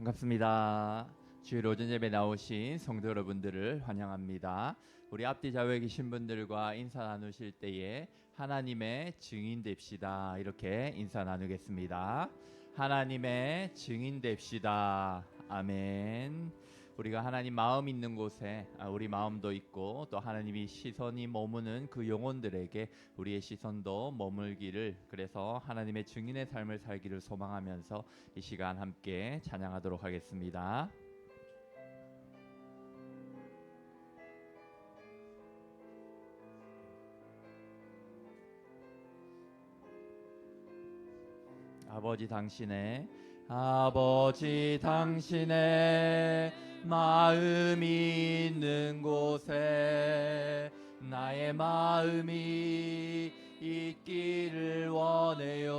반갑습니다. 주일 오전 예배 나오신 성도 여러분들을 환영합니다. 우리 앞뒤 좌우에 계신 분들과 인사 나누실 때에 하나님의 증인 됩시다. 이렇게 인사 나누겠습니다. 하나님의 증인 됩시다. 아멘. 우리가 하나님 마음 있는 곳에 우리 마음도 있고, 또 하나님이 시선이 머무는 그 영혼들에게 우리의 시선도 머물기를, 그래서 하나님의 증인의 삶을 살기를 소망하면서 이 시간 함께 찬양하도록 하겠습니다. 아버지 당신의 마음이 있는 곳에 나의 마음이 있기를 원해요.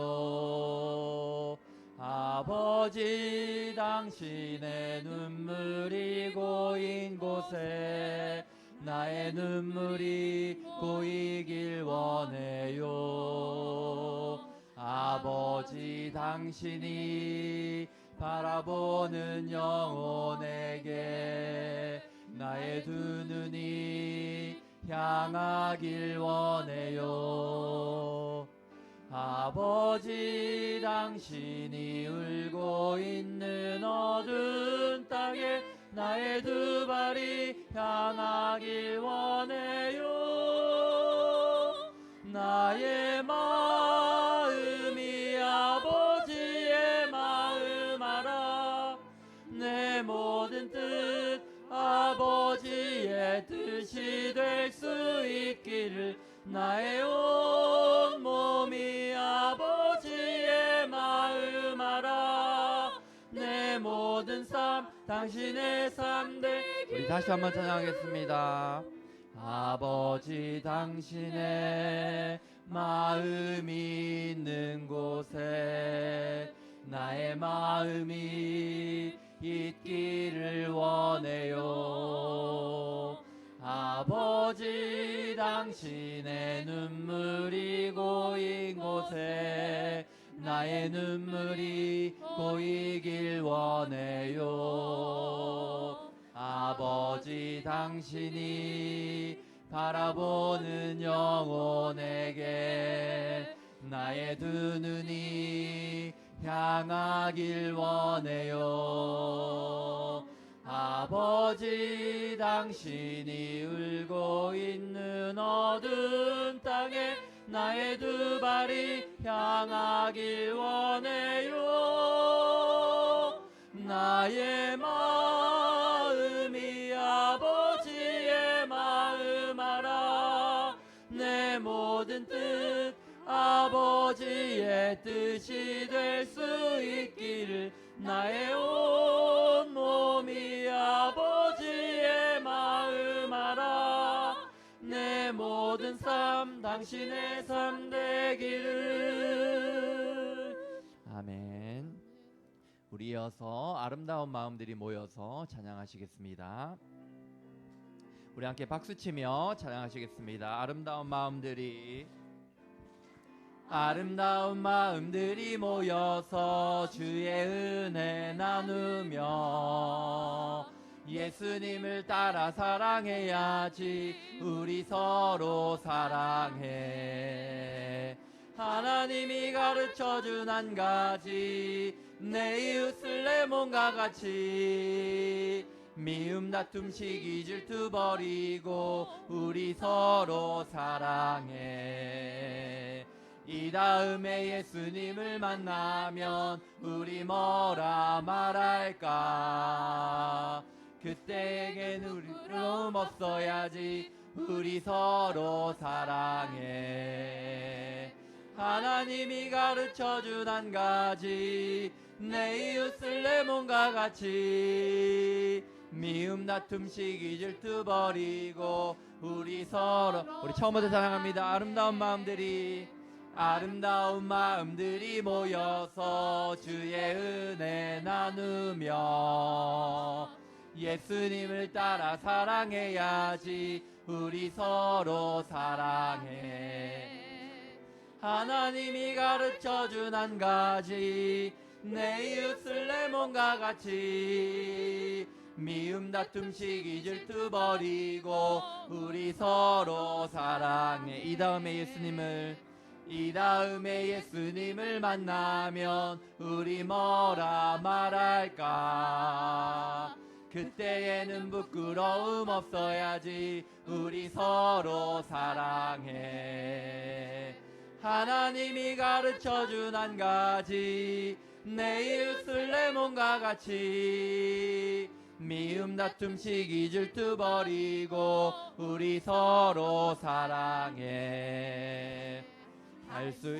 아버지 당신의 눈물이 고인 곳에 나의 눈물이 고이길 원해요. 아버지 당신이 바라보는 영혼에게 나의 두 눈이 향하길 원해요. 아버지 당신이 울고 있는 어두운 땅에 나의 두 발이 향하길 원해요. 나의 마음이 아버지의 마음 알아. 내 모든 뜻 아버지의 뜻이 될 수 있기를 나의 온 몸이 아버지의 마음 알아. 내 모든 삶 당신의 삶 되기를. 우리 다시 한번 찬양하겠습니다. 아버지 당신의 마음이 있는 곳에 나의 마음이 있기를 원해요. 아버지 당신의 눈물이 고인 곳에 나의 눈물이 고이길 원해요. 아버지 당신이 바라보는 영혼에게 나의 두 눈이 향하길 원해요. 아버지 당신이 울고 있는 어두운 땅에 나의 두 발이 향하길 원해요. 나의 마음이 아버지의 마음 알아. 내 모든 뜻 아버지의 뜻이 될 수 있기를 나의 온 몸이 아버지의 마음 알아. 내 모든 삶 당신의 삶 되기를. 아멘. 우리 이어서 아름다운 마음들이 모여서 찬양하시겠습니다. 우리 함께 박수치며 찬양하시겠습니다. 아름다운 마음들이 모여서 주의 은혜 나누며 예수님을 따라 사랑해야지. 우리 서로 사랑해. 하나님이 가르쳐준 한 가지, 내 이웃을 내 몸과 같이. 미움 다툼 시기 질투 버리고 우리 서로 사랑해. 이 다음에 예수님을 만나면 우리 뭐라 말할까. 그때에겐 우리 두려움 없어야지. 우리 서로 사랑해. 하나님이 가르쳐준 한 가지, 내 이웃을 내 몸과 같이. 미움 다툼 시기 질투 버리고 우리 서로. 우리 처음부터 찬양합니다. 아름다운 마음들이 모여서 주의 은혜 나누며 예수님을 따라 사랑해야지. 우리 서로 사랑해. 하나님이 가르쳐준 한 가지, 내 이웃을 내 몸과 같이 미움 다툼 시기 질투 버리고 우리 서로 사랑해. 이 다음에 예수님을 만나면 우리 뭐라 말할까? 그때에는 부끄러움 없어야지. 우리 서로 사랑해. 하나님이 가르쳐준 한 가지, 내 이웃을 내 몸과 같이 미움 다툼 시기 질투 버리고 우리 서로 사랑해. 할 수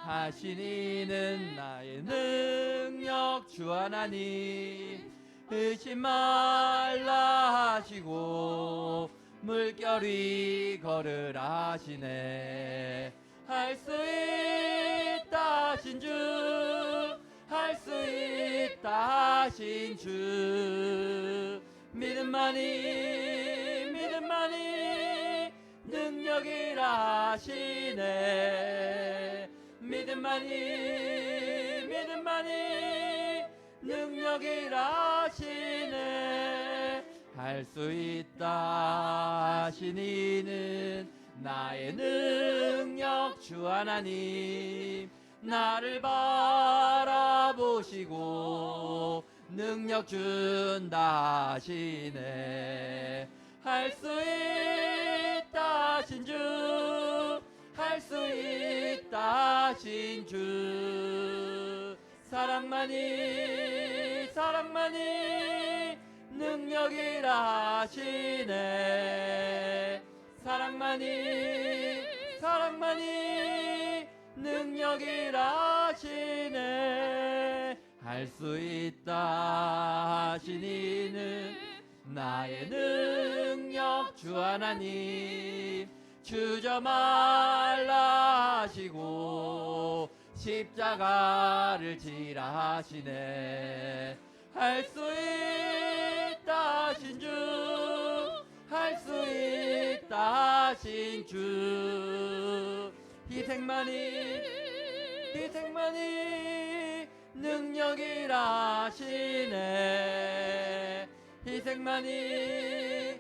하신 이는 나의 능력 주 하나님. 의심 말라 하시고 물결이 걸으라 하시네. 할 수 있다 하신 주, 할 수 있다 하신 주. 믿음만이 능력이라 하시네. 믿음만이 능력이라 하시네. 할 수 있다 하신 이는 나의 능력 주 하나님. 나를 바라보시고 능력 준다 하시네. 할 수 있다 하신 주, 할 수 있다 하신 주. 사랑만이 능력이라 하시네. 사랑만이 능력이라 하시네. 할 수 있다 하신 이는 나의 능력 주 하나님. 주저 말라 하시고 십자가를 지라 하시네. 할 수 있다 하신 주, 할 수 있다 하신 주. 희생만이 능력이라 하시네. 희생만이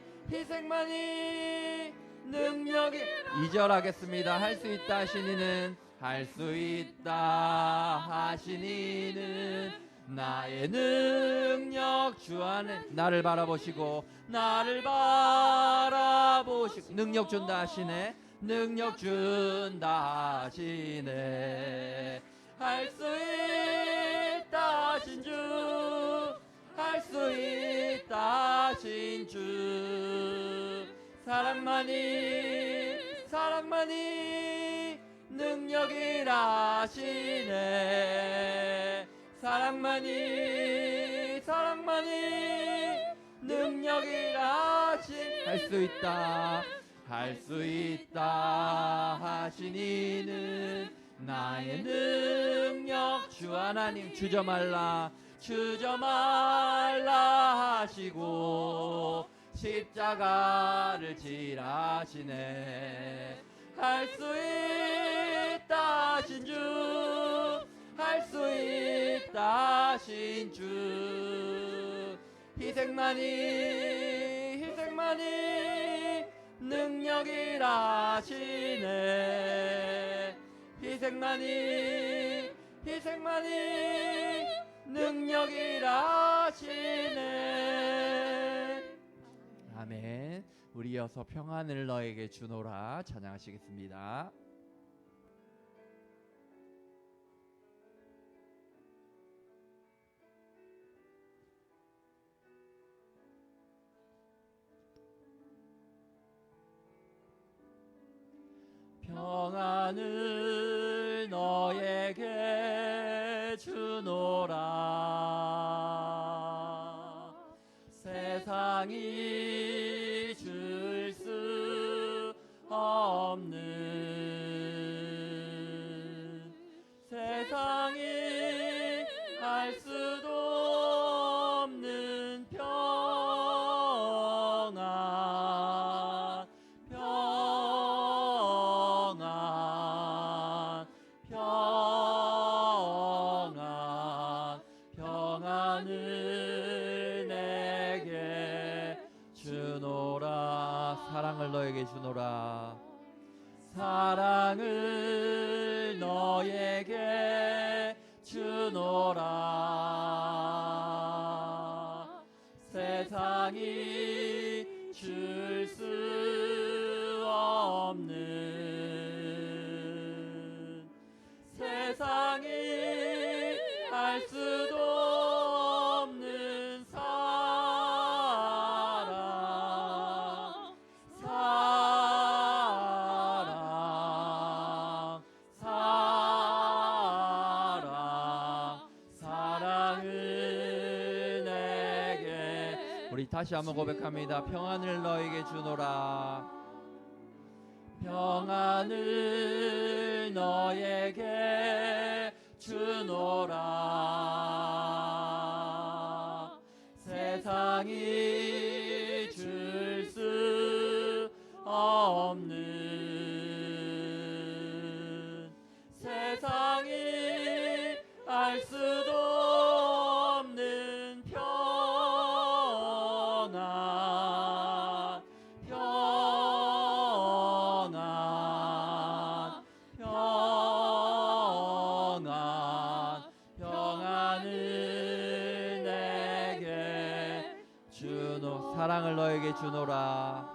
능력이. 2절 하겠습니다. 할 수 있다 하신 이는, 할 수 있다 하신 이는 나의 능력 주 안에. 나를 바라보시고 능력 준다 하시네. 능력 준다 하시네. 할 수 있다 하신 주, 할 수 있다 하신 주. 사랑만이 능력이라 하시네. 사랑만이 능력이라 하시네. 할 수 있다 하신 이는 나의 능력 주 하나님. 주저 말라 하시고 십자가를 지라 하시네. 할 수 있다 하신 주, 할 수 있다 하신 주. 희생만이 능력이라 하시네. 희생만이 능력이라 하시네. 아멘. 우리 이어서 평안을 너에게 주노라 찬양하시겠습니다. 평안을 너에게 주노라. 세상이 줄 수 없는, 세상이 할 수도 없는 평안, 평안, 평안. 너에게 주노라. 사랑을 너에게 주노라. 세상이 줄 수 없는, 세상이 알 수도 없는 사랑, 사랑, 사랑, 사랑을 내게. 우리 다시 한번 고백합니다. 평안을 너에게 주노라. 평안을 너에게 주노라. 세상이 줄 수 없는, 세상이 알 수도 없는 평안, 평안, 평안, 평안을 내게 주노. 사랑을 너에게 주노라.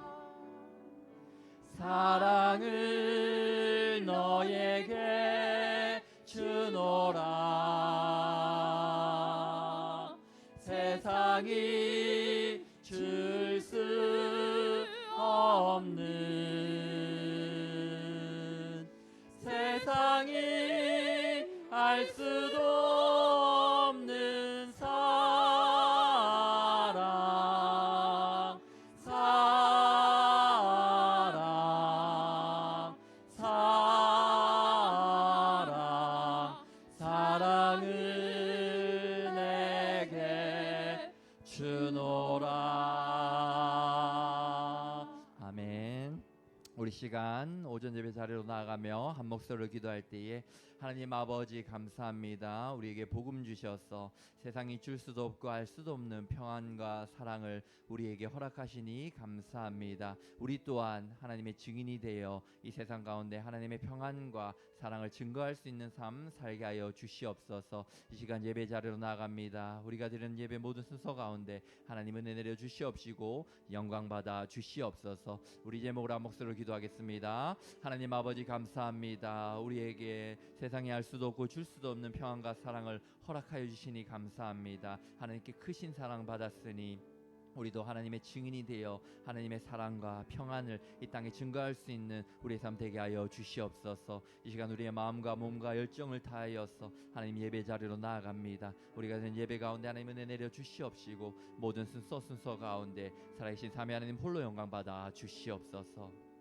사랑을 너에게 주노라. 세상이 줄 수 없는, 세상이 알 수도 없는 사랑, 사랑, 사랑, 사랑을 내게 주노라. 아멘. 우리 시간 오전 예배 자리로 나아가며 한 목소리로 기도할 때에 하나님 아버지 감사합니다. 우리에게 복음 주셔서 세상이 줄 수도 없고 알 수도 없는 평안과 사랑을 우리에게 허락하시니 감사합니다. 우리 또한 하나님의 증인이 되어 이 세상 가운데 하나님의 평안과 사랑을 증거할 수 있는 삶 살게 하여 주시옵소서. 이 시간 예배 자리로 나아갑니다. 우리가 드리는 예배 모든 순서 가운데 하나님 은혜 내려 주시옵시고 영광 받아 주시옵소서. 우리 제목으로 한 목소리로 기도하겠습니다. 하나님 아버지 감사합니다. 우리에게 세상이 알 수도 없고 줄 수도 없는 평안과 사랑을 허락하여 주시니 감사합니다. 하나님께 크신 사랑 받았으니 우리도 하나님의 증인이 되어 하나님의 사랑과 평안을 이 땅에 증거할 수 있는 우리의 삶 되게 하여 주시옵소서. 이 시간 우리의 마음과 몸과 열정을 다하여서 하나님 예배 자리로 나아갑니다. 우리가 된 예배 가운데 하나님 은혜 내려 주시옵시고 모든 순서 가운데 살아계신 삼위 하나님 홀로 영광 받아 주시옵소서.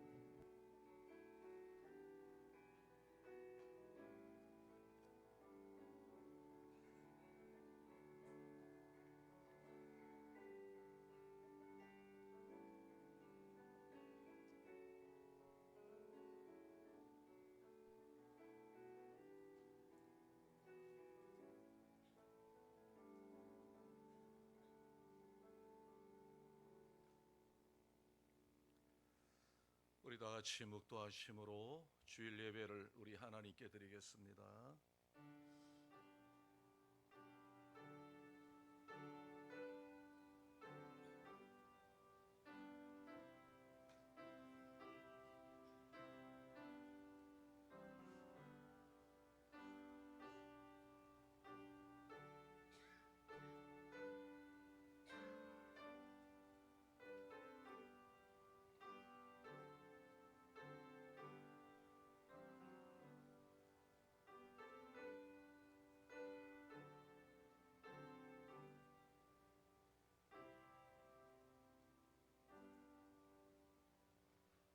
우리 다 같이 묵도하심으로 주일 예배를 우리 하나님께 드리겠습니다.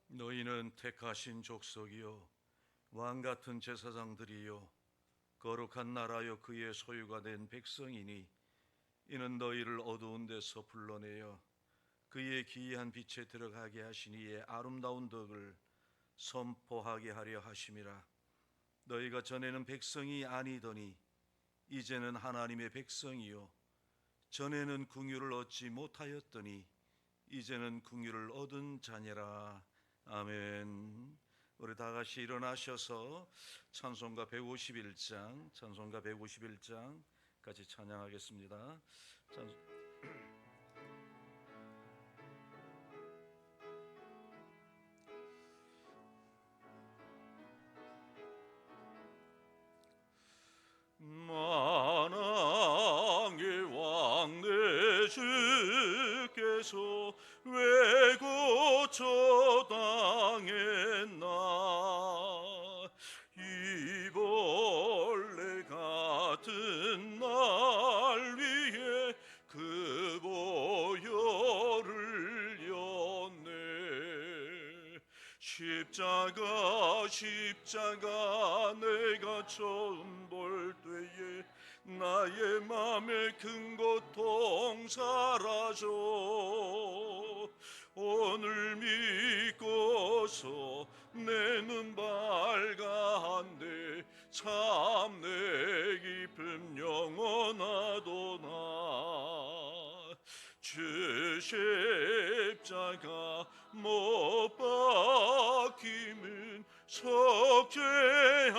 너희는 택하신 족속이요 왕같은 제사장들이요 거룩한 나라요 그의 소유가 된 백성이니 이는 너희를 어두운 데서 불러내어 그의 기이한 빛에 들어가게 하신 이의 아름다운 덕을 선포하게 하려 하심이라. 너희가 전에는 백성이 아니더니 이제는 하나님의 백성이요 전에는 긍휼을 얻지 못하였더니 이제는 긍휼을 얻은 자녀라. 아멘. 우리 다 같이 일어나셔서 찬송가 151장 같이 찬양하겠습니다. 만왕의 왕 내 주께서 왜 고쳐 당했나. 이벌레 같은 날 위해 그 보혈을 였네. 십자가 내가 처음 볼 때에 나의 맘에 큰 고통 사라져. 오늘 믿고서 내 눈 밝아한데 참 내 기쁨 영원하도다. 주 십자가 못 박힘은 속죄함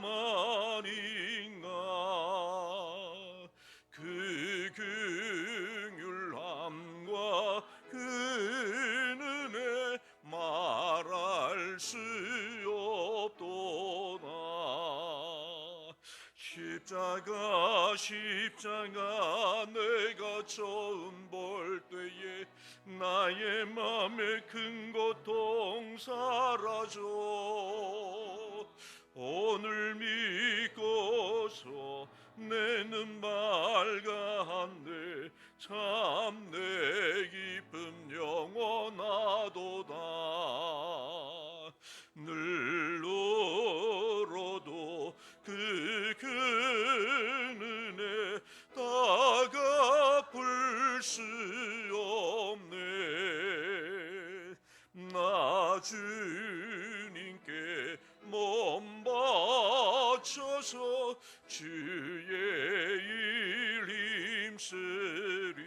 아닌가. 그 긍휼함과 그 은혜 말할 수 없도다. 십자가 내가 처음 볼 때에 나의 맘에 큰 고통 사라져. 오늘 믿고서 내 눈 밝았네. 참 내 기쁨 영원하도다. 늘 울어도 그 은혜 다 갚을 수 없네. 나 주님께 몸 바쳐서 주의 일 힘쓰리.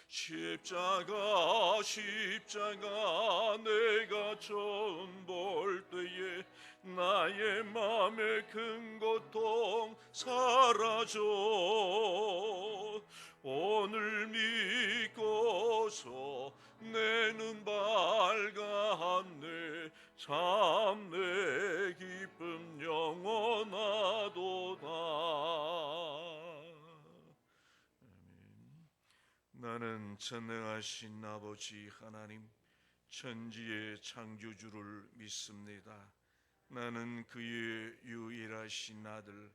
십자가 내가 처음 볼 때에 나의 맘에 큰 고통 사라져. 오늘 믿고서 내 눈 밝았네. 참 내 기쁨 영원하도다. 나는 전능하신 아버지 하나님, 천지의 창조주를 믿습니다. 나는 그의 유일하신 아들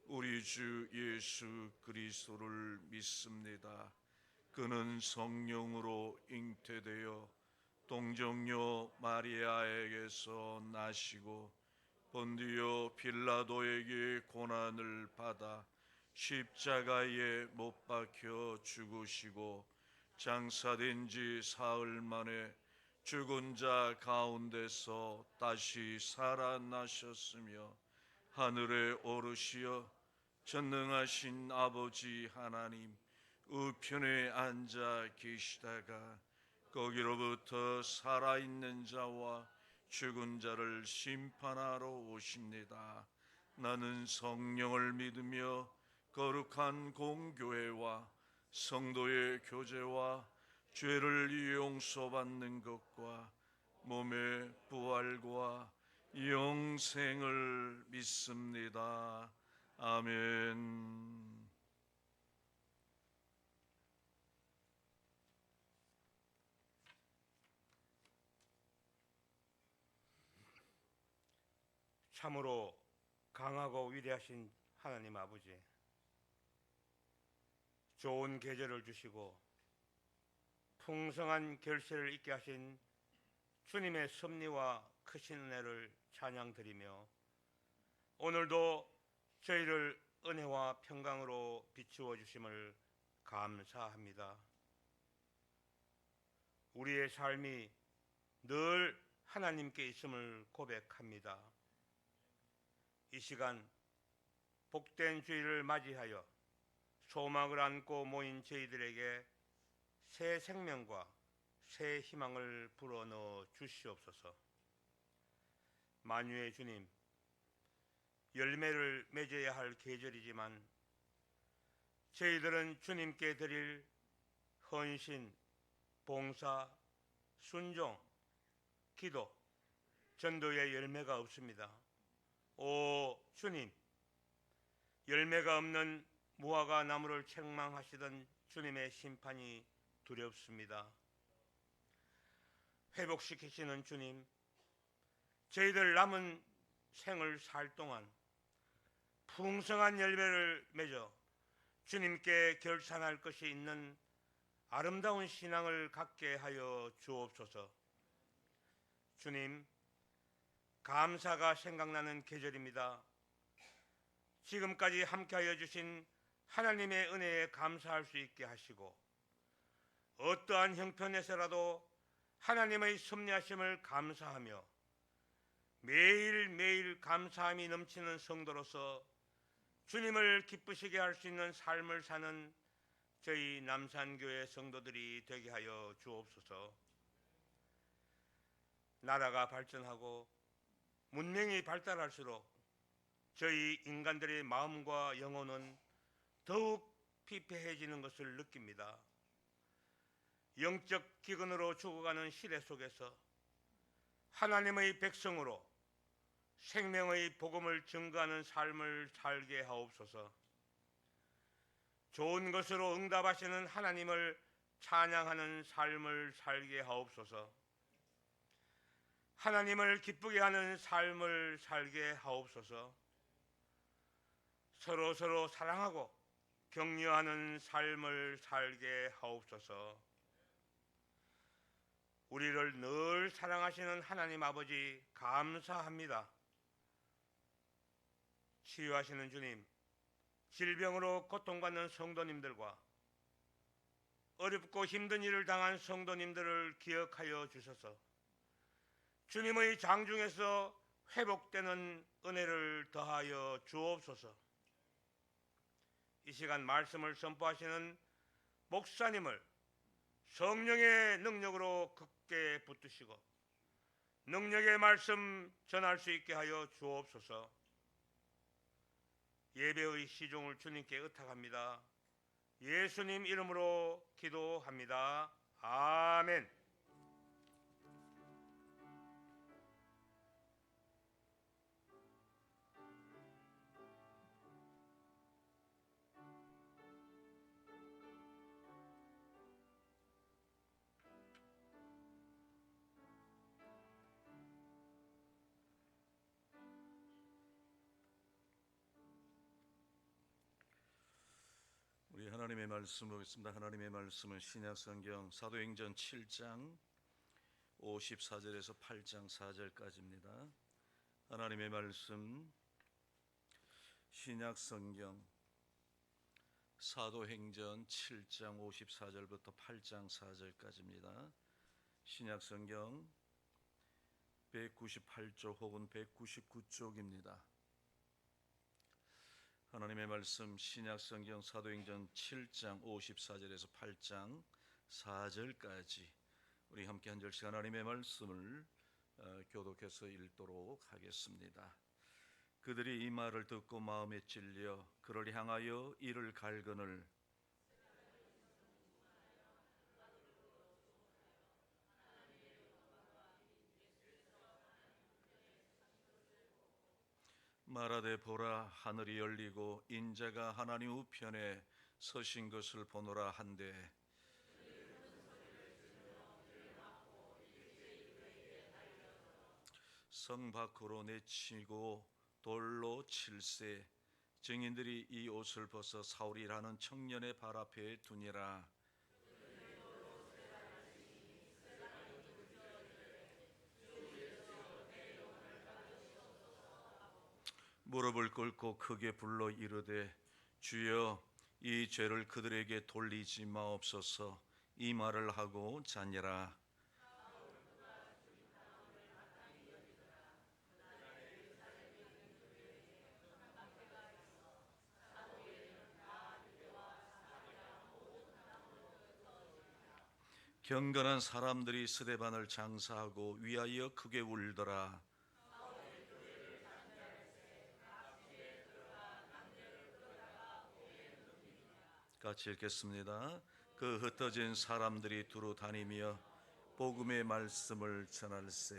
우리 주 예수 그리스도를 믿습니다. 그는 성령으로 잉태되어 동정녀 마리아에게서 나시고 본디오 빌라도에게 고난을 받아 십자가에 못 박혀 죽으시고 장사된 지 사흘 만에 죽은 자 가운데서 다시 살아나셨으며 하늘에 오르시어 전능하신 아버지 하나님 우편에 앉아 계시다가 거기로부터 살아있는 자와 죽은 자를 심판하러 오십니다. 나는 성령을 믿으며 거룩한 공교회와 성도의 교제와 죄를 용서받는 것과 몸의 부활과 영생을 믿습니다. 아멘. 참으로 강하고 위대하신 하나님 아버지, 좋은 계절을 주시고 풍성한 결실을 있게 하신 주님의 섭리와 크신 은혜를 찬양드리며 오늘도 저희를 은혜와 평강으로 비추어 주심을 감사합니다. 우리의 삶이 늘 하나님께 있음을 고백합니다. 이 시간 복된 주일을 맞이하여 소망을 안고 모인 저희들에게 새 생명과 새 희망을 불어넣어 주시옵소서. 만유의 주님, 열매를 맺어야 할 계절이지만 저희들은 주님께 드릴 헌신, 봉사, 순종, 기도, 전도의 열매가 없습니다. 오 주님, 열매가 없는 무화과 나무를 책망하시던 주님의 심판이 두렵습니다. 회복시키시는 주님, 저희들 남은 생을 살 동안 풍성한 열매를 맺어 주님께 결산할 것이 있는 아름다운 신앙을 갖게 하여 주옵소서. 주님, 감사가 생각나는 계절입니다. 지금까지 함께하여 주신 하나님의 은혜에 감사할 수 있게 하시고 어떠한 형편에서라도 하나님의 섭리하심을 감사하며 매일매일 감사함이 넘치는 성도로서 주님을 기쁘시게 할 수 있는 삶을 사는 저희 남산교회 성도들이 되게 하여 주옵소서. 나라가 발전하고 문명이 발달할수록 저희 인간들의 마음과 영혼은 더욱 피폐해지는 것을 느낍니다. 영적 기근으로 죽어가는 시대 속에서 하나님의 백성으로 생명의 복음을 증거하는 삶을 살게 하옵소서. 좋은 것으로 응답하시는 하나님을 찬양하는 삶을 살게 하옵소서. 하나님을 기쁘게 하는 삶을 살게 하옵소서. 서로 사랑하고 격려하는 삶을 살게 하옵소서. 우리를 늘 사랑하시는 하나님 아버지 감사합니다. 치유하시는 주님, 질병으로 고통받는 성도님들과 어렵고 힘든 일을 당한 성도님들을 기억하여 주셔서 주님의 장중에서 회복되는 은혜를 더하여 주옵소서. 이 시간 말씀을 선포하시는 목사님을 성령의 능력으로 굳게 붙드시고 능력의 말씀 전할 수 있게 하여 주옵소서. 예배의 시종을 주님께 의탁합니다. 예수님 이름으로 기도합니다. 아멘. 우리 하나님의 말씀 보겠습니다. 하나님의 말씀은 신약성경 사도행전 7장 54절에서 8장 4절까지입니다. 하나님의 말씀 신약성경 사도행전 7장 54절부터 8장 4절까지입니다. 신약성경 198쪽 혹은 199쪽입니다. 하나님의 말씀 신약성경 사도행전 7장 54절에서 8장 4절까지 우리 함께 한 절씩 하나님의 말씀을 교독해서 읽도록 하겠습니다. 그들이 이 말을 듣고 마음에 찔려 그를 향하여 이를 갈거늘 말하되 보라 하늘이 열리고 인자가 하나님 우편에 서신 것을 보노라 한데 성 밖으로 내치고 돌로 칠세 증인들이 이 옷을 벗어 사울이라는 청년의 발 앞에 두니라. 무릎을 꿇고 크게 불러 이르되 주여 이 죄를 그들에게 돌리지 마옵소서. 이 말을 하고 자니라. 경건한 사람들이 스데반을 장사하고 위하여 크게 울더라. 같이 읽겠습니다. 그 흩어진 사람들이 두루 다니며 복음의 말씀을 전할세.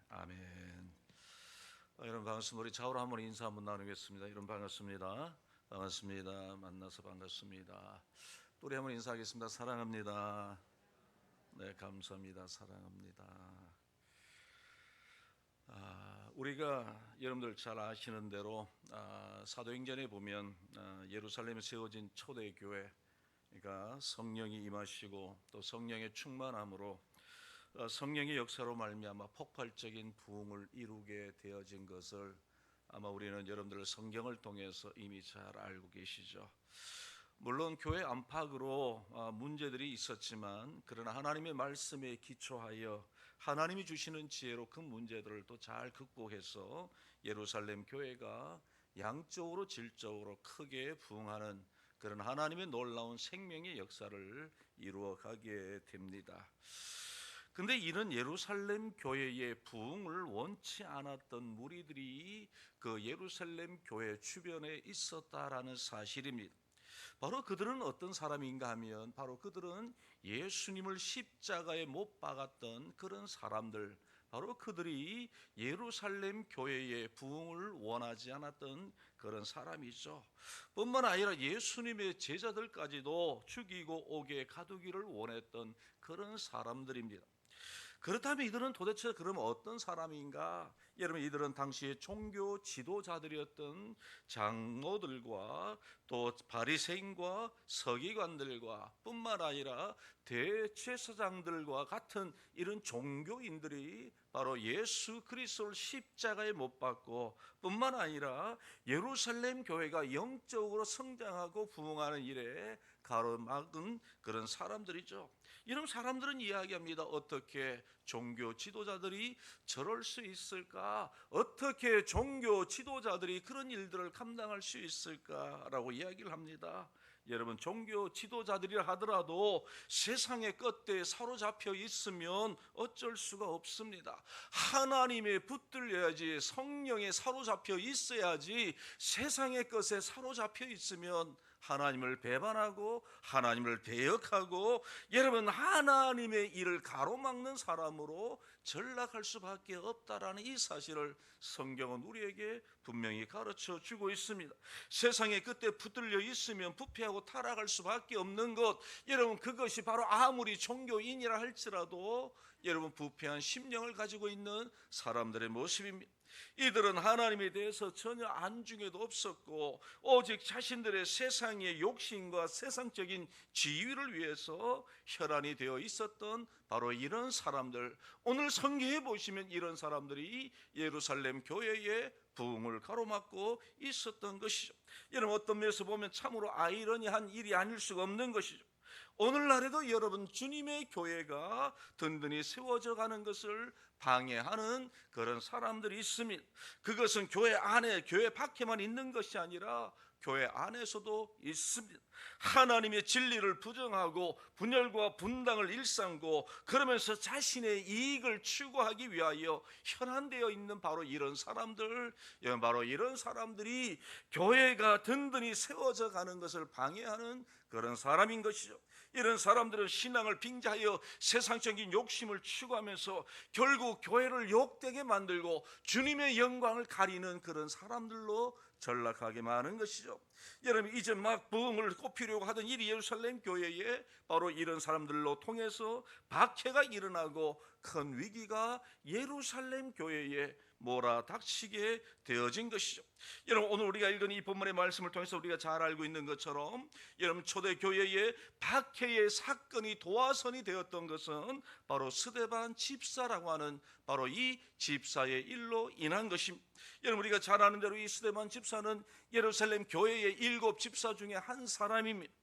아멘. 여러분 반갑습니다. 우리 좌우로 한번 인사 한번 나누겠습니다. 여러분 반갑습니다. 반갑습니다. 만나서 반갑습니다. 또 우리 한번 인사하겠습니다. 사랑합니다. 네, 감사합니다. 사랑합니다. 우리가 여러분들 잘 아시는 대로 사도행전에 보면 예루살렘에 세워진 초대 교회가 성령이 임하시고 또 성령의 충만함으로 성령의 역사로 말미암아 폭발적인 부흥을 이루게 되어진 것을 아마 우리는 여러분들 성경을 통해서 이미 잘 알고 계시죠. 물론 교회 안팎으로 문제들이 있었지만 그러나 하나님의 말씀에 기초하여 하나님이 주시는 지혜로 그 문제들을 또 잘 극복해서 예루살렘 교회가 양적으로 질적으로 크게 부흥하는 그런 하나님의 놀라운 생명의 역사를 이루어가게 됩니다. 근데 이런 예루살렘 교회의 부흥을 원치 않았던 무리들이 그 예루살렘 교회 주변에 있었다라는 사실입니다. 바로 그들은 어떤 사람인가 하면 바로 그들은 예수님을 십자가에 못 박았던 그런 사람들, 바로 그들이 예루살렘 교회의 부흥을 원하지 않았던 그런 사람이죠. 뿐만 아니라 예수님의 제자들까지도 죽이고 옥에 가두기를 원했던 그런 사람들입니다. 그렇다면 이들은 도대체 그럼 어떤 사람인가? 여러분, 이들은 당시에 종교 지도자들이었던 장로들과 또 바리새인과 서기관들과 뿐만 아니라 대제사장들과 같은 이런 종교인들이 바로 예수 그리스도를 십자가에 못 박고 뿐만 아니라 예루살렘 교회가 영적으로 성장하고 부흥하는 일에 가로막은 그런 사람들이죠. 이런 사람들은 이야기합니다. 어떻게 종교 지도자들이 저럴 수 있을까? 어떻게 종교 지도자들이 그런 일들을 감당할 수 있을까라고 이야기를 합니다. 여러분, 종교 지도자들이라 하더라도 세상의 끝에 사로잡혀 있으면 어쩔 수가 없습니다. 하나님에 붙들려야지, 성령에 사로잡혀 있어야지. 세상의 것에 사로잡혀 있으면 하나님을 배반하고 하나님을 대역하고 여러분 하나님의 일을 가로막는 사람으로 전락할 수밖에 없다라는 이 사실을 성경은 우리에게 분명히 가르쳐 주고 있습니다. 세상의 끝에 붙들려 있으면 부패하고 타락할 수밖에 없는 것, 여러분 그것이 바로 아무리 종교인이라 할지라도 여러분 부패한 심령을 가지고 있는 사람들의 모습입니다. 이들은 하나님에 대해서 전혀 안중에도 없었고 오직 자신들의 세상의 욕심과 세상적인 지위를 위해서 혈안이 되어 있었던 바로 이런 사람들, 오늘 성경에 보시면 이런 사람들이 예루살렘 교회의 부흥을 가로막고 있었던 것이죠. 여러분 어떤 면에서 보면 참으로 아이러니한 일이 아닐 수가 없는 것이죠. 오늘날에도 여러분 주님의 교회가 든든히 세워져 가는 것을 방해하는 그런 사람들이 있습니다. 그것은 교회 안에 교회 밖에만 있는 것이 아니라 교회 안에서도 있습니다. 하나님의 진리를 부정하고 분열과 분당을 일삼고 그러면서 자신의 이익을 추구하기 위하여 현안되어 있는 바로 이런 사람들, 바로 이런 사람들이 교회가 든든히 세워져 가는 것을 방해하는 그런 사람인 것이죠. 이런 사람들은 신앙을 빙자하여 세상적인 욕심을 추구하면서 결국 교회를 욕되게 만들고 주님의 영광을 가리는 그런 사람들로 전락하게 많은 것이죠. 여러분 이제 막 부흥을 꼽히려고 하던 이 예루살렘 교회에 바로 이런 사람들로 통해서 박해가 일어나고 큰 위기가 예루살렘 교회에 몰아닥치게 되어진 것이죠. 여러분 오늘 우리가 읽은 이 본문의 말씀을 통해서 우리가 잘 알고 있는 것처럼 여러분 초대교회의 박해의 사건이 도화선이 되었던 것은 바로 스데반 집사라고 하는 바로 이 집사의 일로 인한 것입니다. 여러분, 우리가 잘 아는 대로 이 스데반 집사는 예루살렘 교회의 7 집사 중에 한 사람입니다.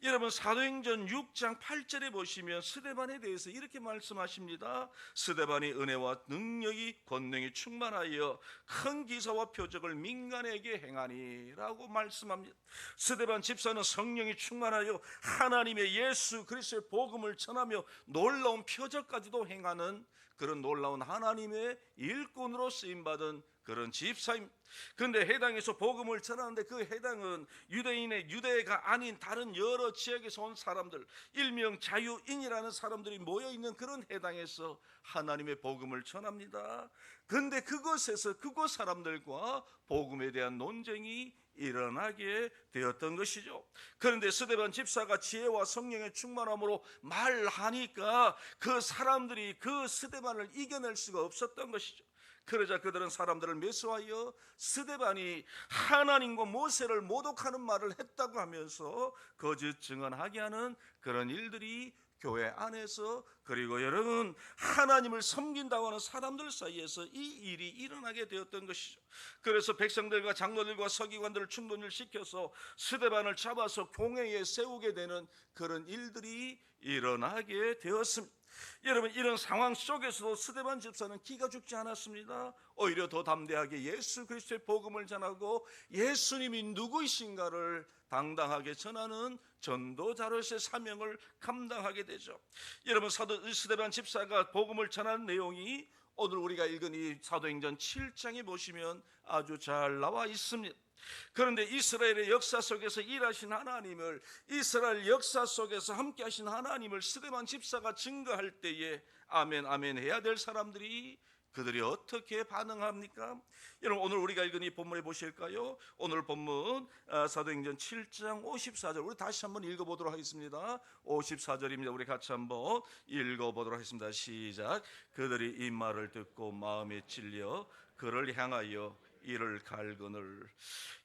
여러분, 사도행전 6장 8절에 보시면 스데반에 대해서 이렇게 말씀하십니다. 스데반이 은혜와 능력이 권능이 충만하여 큰 기사와 표적을 민간에게 행하니 라고 말씀합니다. 스데반 집사는 성령이 충만하여 하나님의 예수 그리스도의 복음을 전하며 놀라운 표적까지도 행하는 그런 놀라운 하나님의 일꾼으로 쓰임받은 그런 집사입니다. 그런데 해당에서 복음을 전하는데 그 해당은 유대가 아닌 다른 여러 지역에서 온 사람들, 일명 자유인이라는 사람들이 모여있는 그런 해당에서 하나님의 복음을 전합니다. 그런데 그곳에서 그곳 사람들과 복음에 대한 논쟁이 일어나게 되었던 것이죠. 그런데 스데반 집사가 지혜와 성령의 충만함으로 말하니까 그 사람들이 그 스데반을 이겨낼 수가 없었던 것이죠. 그러자 그들은 사람들을 매수하여 스데반이 하나님과 모세를 모독하는 말을 했다고 하면서 거짓 증언하게 하는 그런 일들이 교회 안에서, 그리고 여러분, 하나님을 섬긴다고 하는 사람들 사이에서 이 일이 일어나게 되었던 것이죠. 그래서 백성들과 장로들과 서기관들을 충돌을 시켜서 스데반을 잡아서 공회에 세우게 되는 그런 일들이 일어나게 되었습니다. 여러분, 이런 상황 속에서도 스데반 집사는 기가 죽지 않았습니다. 오히려 더 담대하게 예수 그리스도의 복음을 전하고 예수님이 누구이신가를 당당하게 전하는 전도자로서의 사명을 감당하게 되죠. 여러분, 사도 스데반 집사가 복음을 전하는 내용이 오늘 우리가 읽은 이 사도행전 7장에 보시면 아주 잘 나와 있습니다. 그런데 이스라엘의 역사 속에서 일하신 하나님을, 이스라엘 역사 속에서 함께 하신 하나님을 스데반 집사가 증거할 때에 아멘 아멘 해야 될 사람들이, 그들이 어떻게 반응합니까? 여러분, 오늘 우리가 읽은 이 본문에 보실까요? 오늘 본문 사도행전 7장 54절 우리 다시 한번 읽어보도록 하겠습니다. 54절입니다. 우리 같이 한번 읽어보도록 하겠습니다. 시작. 그들이 이 말을 듣고 마음에 찔려 그를 향하여 이를 갈거늘.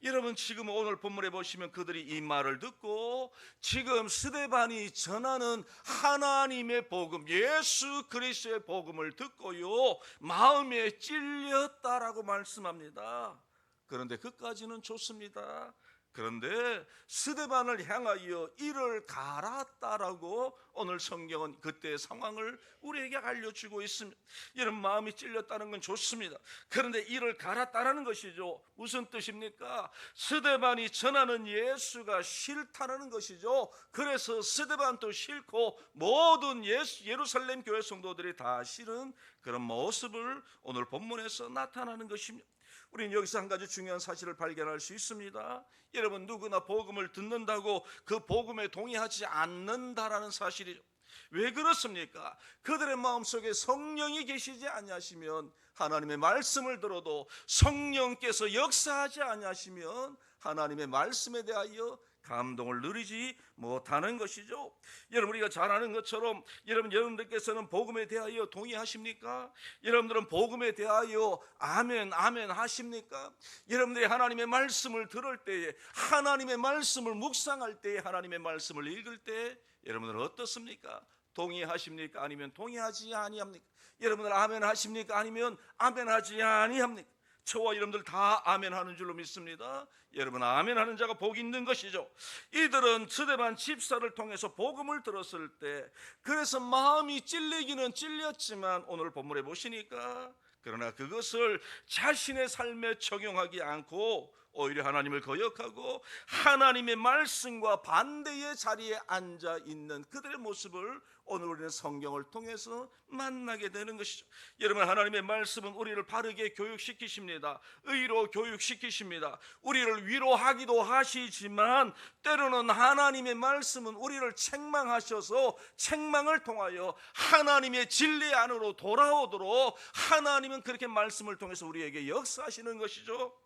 여러분, 지금 오늘 본문에 보시면 그들이 이 말을 듣고 지금 스데반이 전하는 하나님의 복음, 예수 그리스도의 복음을 듣고요 마음에 찔렸다라고 말씀합니다. 그런데 그까지는 좋습니다. 그런데 스데반을 향하여 이를 갈았다라고 오늘 성경은 그때의 상황을 우리에게 알려주고 있습니다. 이런 마음이 찔렸다는 건 좋습니다. 그런데 이를 갈았다는 것이죠. 무슨 뜻입니까? 스데반이 전하는 예수가 싫다는 것이죠. 그래서 스데반도 싫고 모든 예루살렘 교회 성도들이 다 싫은 그런 모습을 오늘 본문에서 나타나는 것입니다. 우리는 여기서 한 가지 중요한 사실을 발견할 수 있습니다. 여러분, 누구나 복음을 듣는다고 그 복음에 동의하지 않는다라는 사실이죠. 왜 그렇습니까? 그들의 마음속에 성령이 계시지 아니하시면, 하나님의 말씀을 들어도 성령께서 역사하지 아니하시면 하나님의 말씀에 대하여 감동을 누리지 못하는 것이죠. 여러분, 우리가 잘 아는 것처럼 여러분들께서는 복음에 대하여 동의하십니까? 여러분들은 복음에 대하여 아멘 아멘 하십니까? 여러분들이 하나님의 말씀을 들을 때에, 하나님의 말씀을 묵상할 때에, 하나님의 말씀을 읽을 때 여러분들은 어떻습니까? 동의하십니까? 아니면 동의하지 아니합니까? 여러분들 아멘 하십니까? 아니면 아멘 하지 아니합니까? 저와 여러분들 다 아멘 하는 줄로 믿습니다. 여러분, 아멘 하는 자가 복이 있는 것이죠. 이들은 스데반 집사를 통해서 복음을 들었을 때, 그래서 마음이 찔리기는 찔렸지만 오늘 본문에 보시니까, 그러나 그것을 자신의 삶에 적용하지 않고 오히려 하나님을 거역하고 하나님의 말씀과 반대의 자리에 앉아 있는 그들의 모습을 오늘 우리는 성경을 통해서 만나게 되는 것이죠. 여러분, 하나님의 말씀은 우리를 바르게 교육시키십니다. 의로 교육시키십니다. 우리를 위로하기도 하시지만 때로는 하나님의 말씀은 우리를 책망하셔서 책망을 통하여 하나님의 진리 안으로 돌아오도록 하나님은 그렇게 말씀을 통해서 우리에게 역사하시는 것이죠.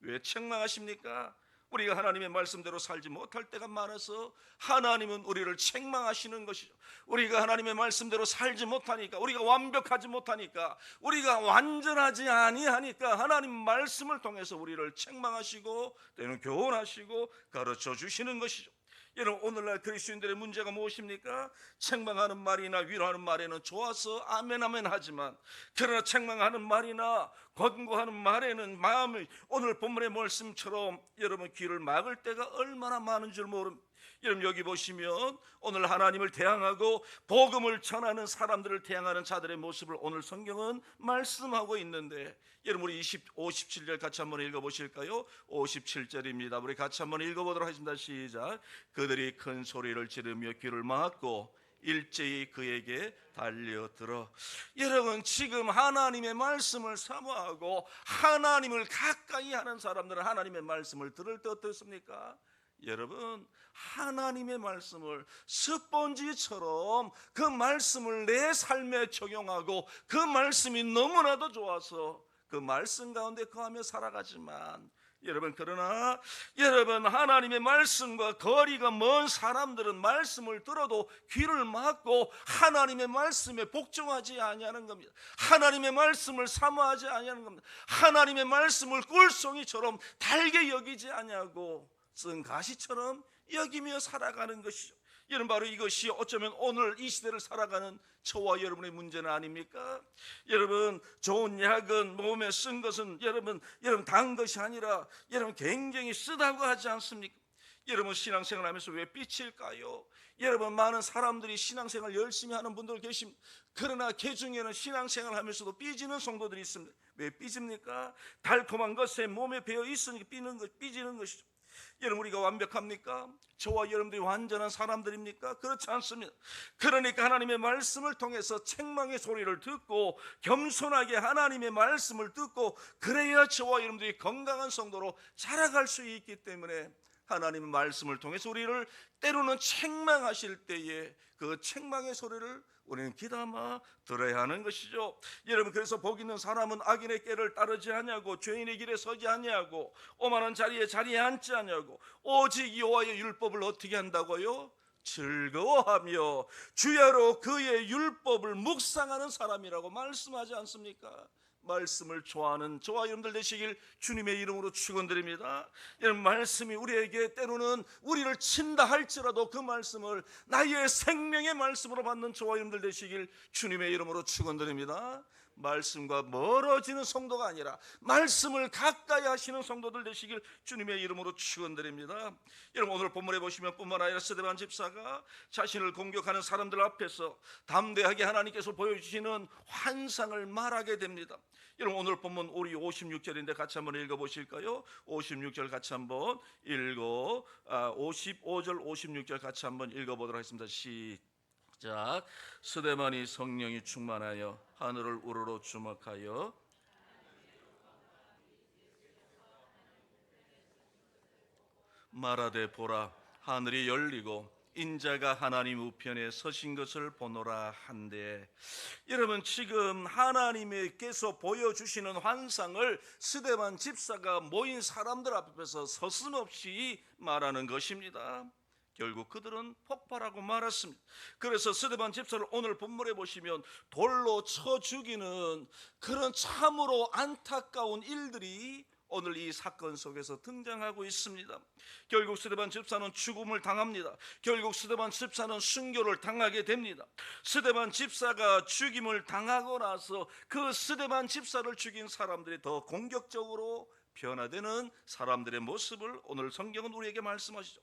왜 책망하십니까? 우리가 하나님의 말씀대로 살지 못할 때가 많아서 하나님은 우리를 책망하시는 것이죠. 우리가 하나님의 말씀대로 살지 못하니까, 우리가 완벽하지 못하니까, 우리가 완전하지 아니하니까 하나님 말씀을 통해서 우리를 책망하시고 때로는 교훈하시고 가르쳐 주시는 것이죠. 여러분 오늘날 그리스도인들의 문제가 무엇입니까? 책망하는 말이나 위로하는 말에는 좋아서 아멘 아멘 하지만, 그러나 책망하는 말이나 권고하는 말에는 마음이 오늘 본문의 말씀처럼 여러분 귀를 막을 때가 얼마나 많은 줄 모릅니다. 여러분 여기 보시면 오늘 하나님을 대항하고 복음을 전하는 사람들을 대항하는 자들의 모습을 오늘 성경은 말씀하고 있는데, 여러분 우리 57절 같이 한번 읽어보실까요? 57절입니다. 우리 같이 한번 읽어보도록 하겠습니다. 시작. 그들이 큰 소리를 지르며 귀를 막고 일제히 그에게 달려들어. 여러분 지금 하나님의 말씀을 사모하고 하나님을 가까이 하는 사람들은 하나님의 말씀을 들을 때 어떻습니까? 여러분 하나님의 말씀을 스펀지처럼 그 말씀을 내 삶에 적용하고 그 말씀이 너무나도 좋아서 그 말씀 가운데 거하며 살아가지만, 여러분 그러나 여러분 하나님의 말씀과 거리가 먼 사람들은 말씀을 들어도 귀를 막고 하나님의 말씀에 복종하지 아니하는 겁니다. 하나님의 말씀을 사모하지 아니하는 겁니다. 하나님의 말씀을 꿀송이처럼 달게 여기지 아니하고 쓴 가시처럼 여기며 살아가는 것이죠. 여러분 바로 이것이 어쩌면 오늘 이 시대를 살아가는 저와 여러분의 문제는 아닙니까? 여러분 좋은 약은 몸에 쓴 것은 여러분 단 것이 아니라 여러분 굉장히 쓰다고 하지 않습니까? 여러분 신앙생활 하면서 왜 삐칠까요? 여러분 많은 사람들이 신앙생활 열심히 하는 분들 계십니다. 그러나 그 중에는 신앙생활 하면서도 삐지는 성도들이 있습니다. 왜 삐집니까? 달콤한 것에 몸에 배어 있으니까 삐지는 것이죠. 여러분 우리가 완벽합니까? 저와 여러분들이 완전한 사람들입니까? 그렇지 않습니다. 그러니까 하나님의 말씀을 통해서 책망의 소리를 듣고 겸손하게 하나님의 말씀을 듣고 그래야 저와 여러분들이 건강한 성도로 자라갈 수 있기 때문에 하나님의 말씀을 통해서 우리를 때로는 책망하실 때에 그 책망의 소리를 우리는 귀담아 들어야 하는 것이죠. 여러분 그래서 복 있는 사람은 악인의 꾀를 따르지 아니하고 죄인의 길에 서지 아니하고 오만한 자리에 앉지 아니하고 오직 여호와의 율법을 어떻게 한다고요? 즐거워하며 주야로 그의 율법을 묵상하는 사람이라고 말씀하지 않습니까? 말씀을 좋아하는 저와 여러분들 되시길 주님의 이름으로 축원드립니다. 이런 말씀이 우리에게 때로는 우리를 친다 할지라도 그 말씀을 나의 생명의 말씀으로 받는 저와 여러분들 되시길 주님의 이름으로 축원드립니다. 말씀과 멀어지는 성도가 아니라 말씀을 가까이 하시는 성도들 되시길 주님의 이름으로 축원드립니다. 여러분 오늘 본문에 보시면 뿐만 아니라 스데반 집사가 자신을 공격하는 사람들 앞에서 담대하게 하나님께서 보여주시는 환상을 말하게 됩니다. 여러분 오늘 본문 우리 56절인데 같이 한번 읽어보실까요? 56절 같이 한번 55절 56절 같이 한번 읽어보도록 하겠습니다. 시작. 스데반이 성령이 충만하여 하늘을 우러러 주목하여 말하되 보라 하늘이 열리고 인자가 하나님 우편에 서신 것을 보노라 한데, 여러분 지금 하나님께서 보여주시는 환상을 스데반 집사가 모인 사람들 앞에서 서슴없이 말하는 것입니다. 결국 그들은 폭발하고 말았습니다. 그래서 스데반 집사를 오늘 본문에 보시면 돌로 쳐 죽이는 그런 참으로 안타까운 일들이 오늘 이 사건 속에서 등장하고 있습니다. 결국 스데반 집사는 죽음을 당합니다. 결국 스데반 집사는 순교를 당하게 됩니다. 스데반 집사가 죽임을 당하고 나서 그 스데반 집사를 죽인 사람들이 더 공격적으로 변화되는 사람들의 모습을 오늘 성경은 우리에게 말씀하시죠.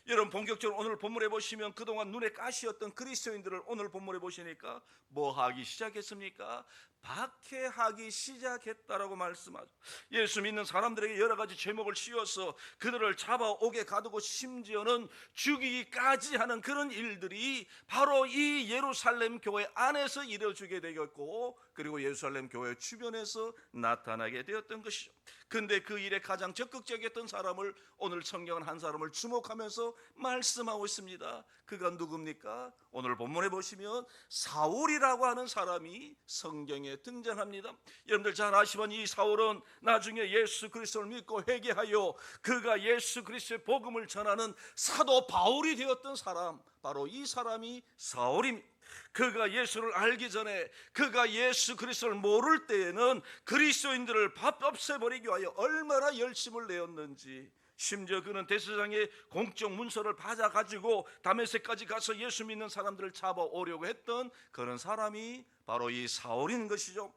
여러분 본격적으로 오늘 본문에 보시면 그동안 눈에 가시였던 그리스도인들을 오늘 본문에 보시니까 뭐 하기 시작했습니까? 박해하기 시작했다라고 말씀하죠. 예수 믿는 사람들에게 여러 가지 제목을 씌워서 그들을 잡아오게 가두고 심지어는 죽이기까지 하는 그런 일들이 바로 이 예루살렘 교회 안에서 이루어지게 되었고, 그리고 예루살렘 교회 주변에서 나타나게 되었던 것이죠. 근데 그 일에 가장 적극적이었던 사람을 오늘 성경은 한 사람을 주목하면서 말씀하고 있습니다. 그가 누굽니까? 오늘 본문에 보시면 사울이라고 하는 사람이 성경에 등장합니다. 여러분들 잘 아시면 이 사울은 나중에 예수 그리스도를 믿고 회개하여 그가 예수 그리스도의 복음을 전하는 사도 바울이 되었던 사람, 바로 이 사람이 사울입니다. 그가 예수를 알기 전에, 그가 예수 그리스도를 모를 때에는 그리스도인들을 밥 없애버리기 위하여 얼마나 열심을 내었는지, 심지어 그는 대제사장의 공적 문서를 받아가지고 다메섹까지 가서 예수 믿는 사람들을 잡아오려고 했던 그런 사람이 바로 이 사울인 것이죠.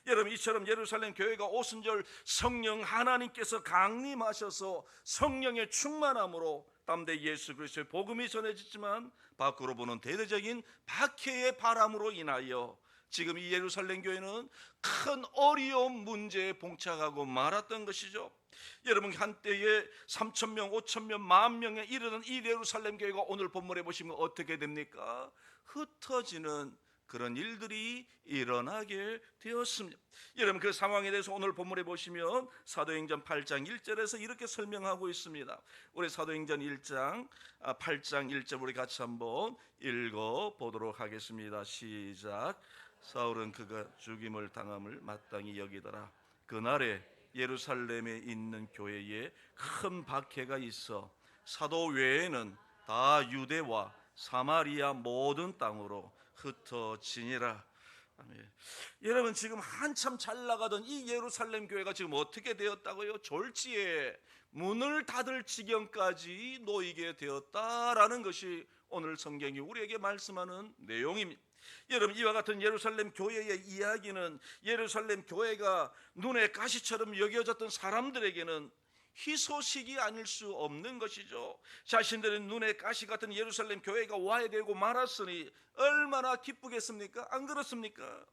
여러분, 이처럼 예루살렘 교회가 오순절 성령 하나님께서 강림하셔서 성령의 충만함으로 땀대 예수 그리스도의 복음이 전해졌지만, 밖으로 보는 대대적인 박해의 바람으로 인하여 지금 이 예루살렘 교회는 큰 어려운 문제에 봉착하고 말았던 것이죠. 여러분, 한때에 3,000명, 5,000명, 10,000명에 이르는 이 예루살렘 교회가 오늘 본문에 보시면 어떻게 됩니까? 흩어지는 그런 일들이 일어나게 되었습니다. 여러분, 그 상황에 대해서 오늘 본문에 보시면 사도행전 8장 1절에서 이렇게 설명하고 있습니다. 우리 사도행전 8장 1절 우리 같이 한번 읽어보도록 하겠습니다. 시작. 사울은 그가 죽임을 당함을 마땅히 여기더라. 그날에 예루살렘에 있는 교회에 큰 박해가 있어 사도 외에는 다 유대와 사마리아 모든 땅으로 흩어지니라. 아멘. 여러분, 지금 한참 잘 나가던 이 예루살렘 교회가 지금 어떻게 되었다고요? 졸지에 문을 닫을 지경까지 놓이게 되었다라는 것이 오늘 성경이 우리에게 말씀하는 내용입니다. 여러분, 이와 같은 예루살렘 교회의 이야기는 예루살렘 교회가 눈에 가시처럼 여겨졌던 사람들에게는 희소식이 아닐 수 없는 것이죠. 자신들의 눈에 가시 같은 예루살렘 교회가 와야 되고 말았으니 얼마나 기쁘겠습니까? 안 그렇습니까?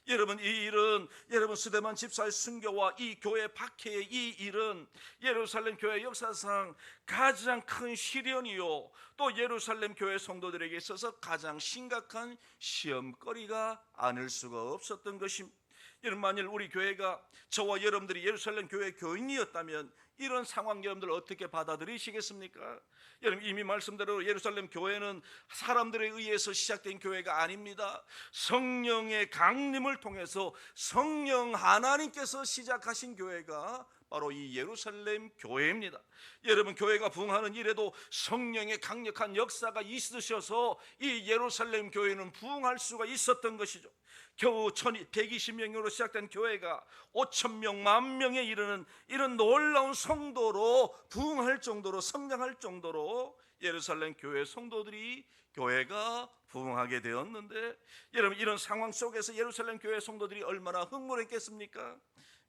여러분, 이 일은 여러분 스데반 집사의 순교와 이 교회 박해의 이 일은 예루살렘 교회 역사상 가장 큰 시련이요, 또 예루살렘 교회 성도들에게 있어서 가장 심각한 시험거리가 아닐 수가 없었던 것입니다. 여러분, 만일 우리 교회가 저와 여러분들이 예루살렘 교회 교인이었다면 이런 상황 여러분들 어떻게 받아들이시겠습니까? 여러분, 이미 말씀대로 예루살렘 교회는 사람들에 의해서 시작된 교회가 아닙니다. 성령의 강림을 통해서 성령 하나님께서 시작하신 교회가 바로 이 예루살렘 교회입니다. 여러분, 교회가 부흥하는 일에도 성령의 강력한 역사가 있으셔서 이 예루살렘 교회는 부흥할 수가 있었던 것이죠. 겨우 120명으로 시작된 교회가 5,000명, 10,000명에 이르는 이런 놀라운 성도로 부흥할 정도로, 성장할 정도로 예루살렘 교회 성도들이 교회가 부흥하게 되었는데, 여러분, 이런 상황 속에서 예루살렘 교회 성도들이 얼마나 흥분했겠습니까?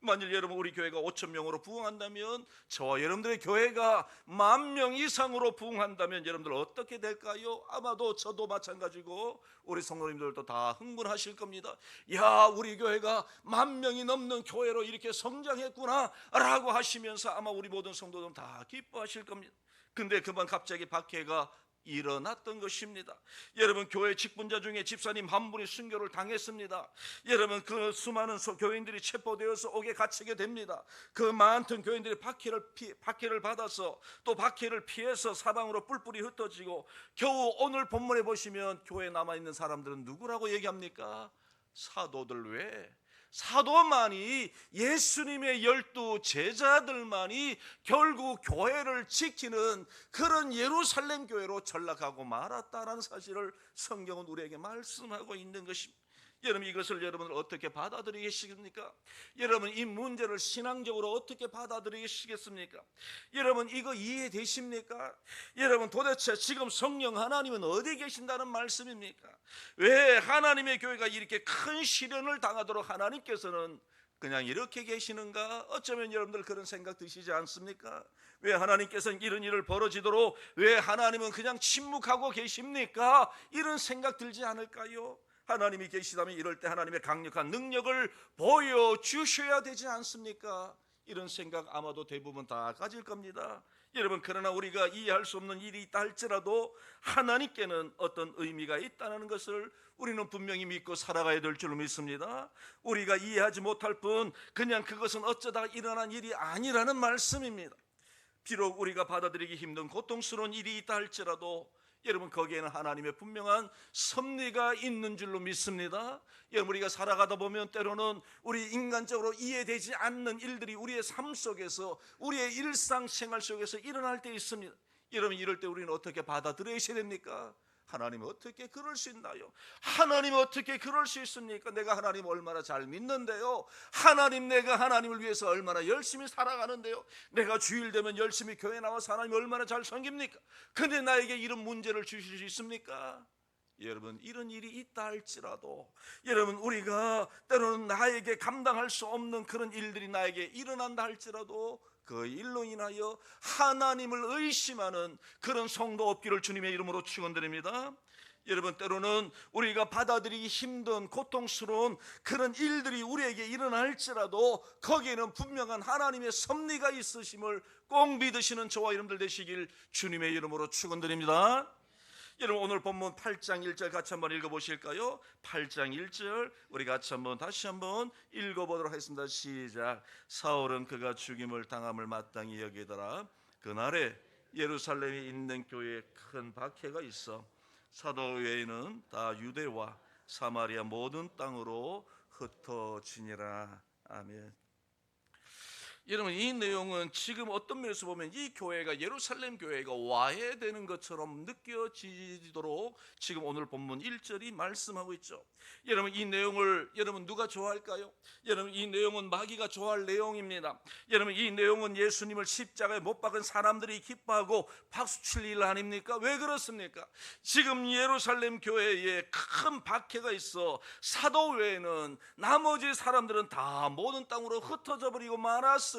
만일 여러분 우리 교회가 5,000명으로 부흥한다면, 저와 여러분들의 교회가 10,000명 이상으로 부흥한다면 여러분들 어떻게 될까요? 아마도 저도 마찬가지고 우리 성도님들도 다 흥분하실 겁니다. 야, 우리 교회가 10,000명이 넘는 교회로 이렇게 성장했구나 라고 하시면서 아마 우리 모든 성도들은 다 기뻐하실 겁니다. 근데 그만 갑자기 박해가 일어났던 것입니다. 여러분, 교회 직분자 중에 집사님 한 분이 순교를 당했습니다. 여러분, 그 수많은 교인들이 체포되어서 옥에 갇히게 됩니다. 그 많던 교인들이 박해를 받아서 또 박해를 피해서 사방으로 뿔뿔이 흩어지고, 겨우 오늘 본문에 보시면 교회에 남아있는 사람들은 누구라고 얘기합니까? 사도들 외에, 사도만이, 예수님의 12 제자들만이 결국 교회를 지키는 그런 예루살렘 교회로 전락하고 말았다라는 사실을 성경은 우리에게 말씀하고 있는 것입니다. 여러분, 이것을 여러분들 어떻게 받아들이시겠습니까? 여러분, 이 문제를 신앙적으로 어떻게 받아들이시겠습니까? 여러분, 이거 이해되십니까? 여러분, 도대체 지금 성령 하나님은 어디 계신다는 말씀입니까? 왜 하나님의 교회가 이렇게 큰 시련을 당하도록 하나님께서는 그냥 이렇게 계시는가? 어쩌면 여러분들 그런 생각 드시지 않습니까? 왜 하나님께서는 이런 일을 벌어지도록, 왜 하나님은 그냥 침묵하고 계십니까? 이런 생각 들지 않을까요? 하나님이 계시다면 이럴 때 하나님의 강력한 능력을 보여주셔야 되지 않습니까? 이런 생각 아마도 대부분 다 가질 겁니다. 여러분, 그러나 우리가 이해할 수 없는 일이 있다 할지라도 하나님께는 어떤 의미가 있다는 것을 우리는 분명히 믿고 살아가야 될 줄 믿습니다. 우리가 이해하지 못할 뿐 그냥 그것은 어쩌다가 일어난 일이 아니라는 말씀입니다. 비록 우리가 받아들이기 힘든 고통스러운 일이 있다 할지라도 여러분, 거기에는 하나님의 분명한 섭리가 있는 줄로 믿습니다. 여러분, 우리가 살아가다 보면 때로는 우리 인간적으로 이해되지 않는 일들이 우리의 삶 속에서, 우리의 일상생활 속에서 일어날 때 있습니다. 여러분, 이럴 때 우리는 어떻게 받아들여야 됩니까? 하나님 어떻게 그럴 수 있나요? 하나님 어떻게 그럴 수 있습니까? 내가 하나님 얼마나 잘 믿는데요. 하나님, 내가 하나님을 위해서 얼마나 열심히 살아가는데요. 내가 주일 되면 열심히 교회 나와서 하나님 얼마나 잘 섬깁니까? 근데 나에게 이런 문제를 주실 수 있습니까? 여러분, 이런 일이 있다 할지라도, 여러분, 우리가 때로는 나에게 감당할 수 없는 그런 일들이 나에게 일어난다 할지라도 그 일로 인하여 하나님을 의심하는 그런 성도 없기를 주님의 이름으로 축원드립니다. 여러분, 때로는 우리가 받아들이기 힘든 고통스러운 그런 일들이 우리에게 일어날지라도 거기에는 분명한 하나님의 섭리가 있으심을 꼭 믿으시는 저와 여러분들 되시길 주님의 이름으로 축원드립니다. 여러분, 오늘 본문 8장 1절 같이 한번 읽어보실까요? 8장 1절 우리 같이 한번 다시 한번 읽어보도록 하겠습니다. 시작. 사울은 그가 죽임을 당함을 마땅히 여기더라. 그날에 예루살렘에 있는 교회에 큰 박해가 있어 사도회의는 다 유대와 사마리아 모든 땅으로 흩어지니라. 아멘. 여러분, 이 내용은 지금 어떤 면에서 보면 이 교회가 예루살렘 교회가 와해되는 것처럼 느껴지도록 지금 오늘 본문 1절이 말씀하고 있죠. 여러분, 이 내용을 여러분 누가 좋아할까요? 여러분, 이 내용은 마귀가 좋아할 내용입니다. 여러분, 이 내용은 예수님을 십자가에 못 박은 사람들이 기뻐하고 박수칠 일 아닙니까? 왜 그렇습니까? 지금 예루살렘 교회에 큰 박해가 있어 사도회에는 나머지 사람들은 다 모든 땅으로 흩어져 버리고 말았으니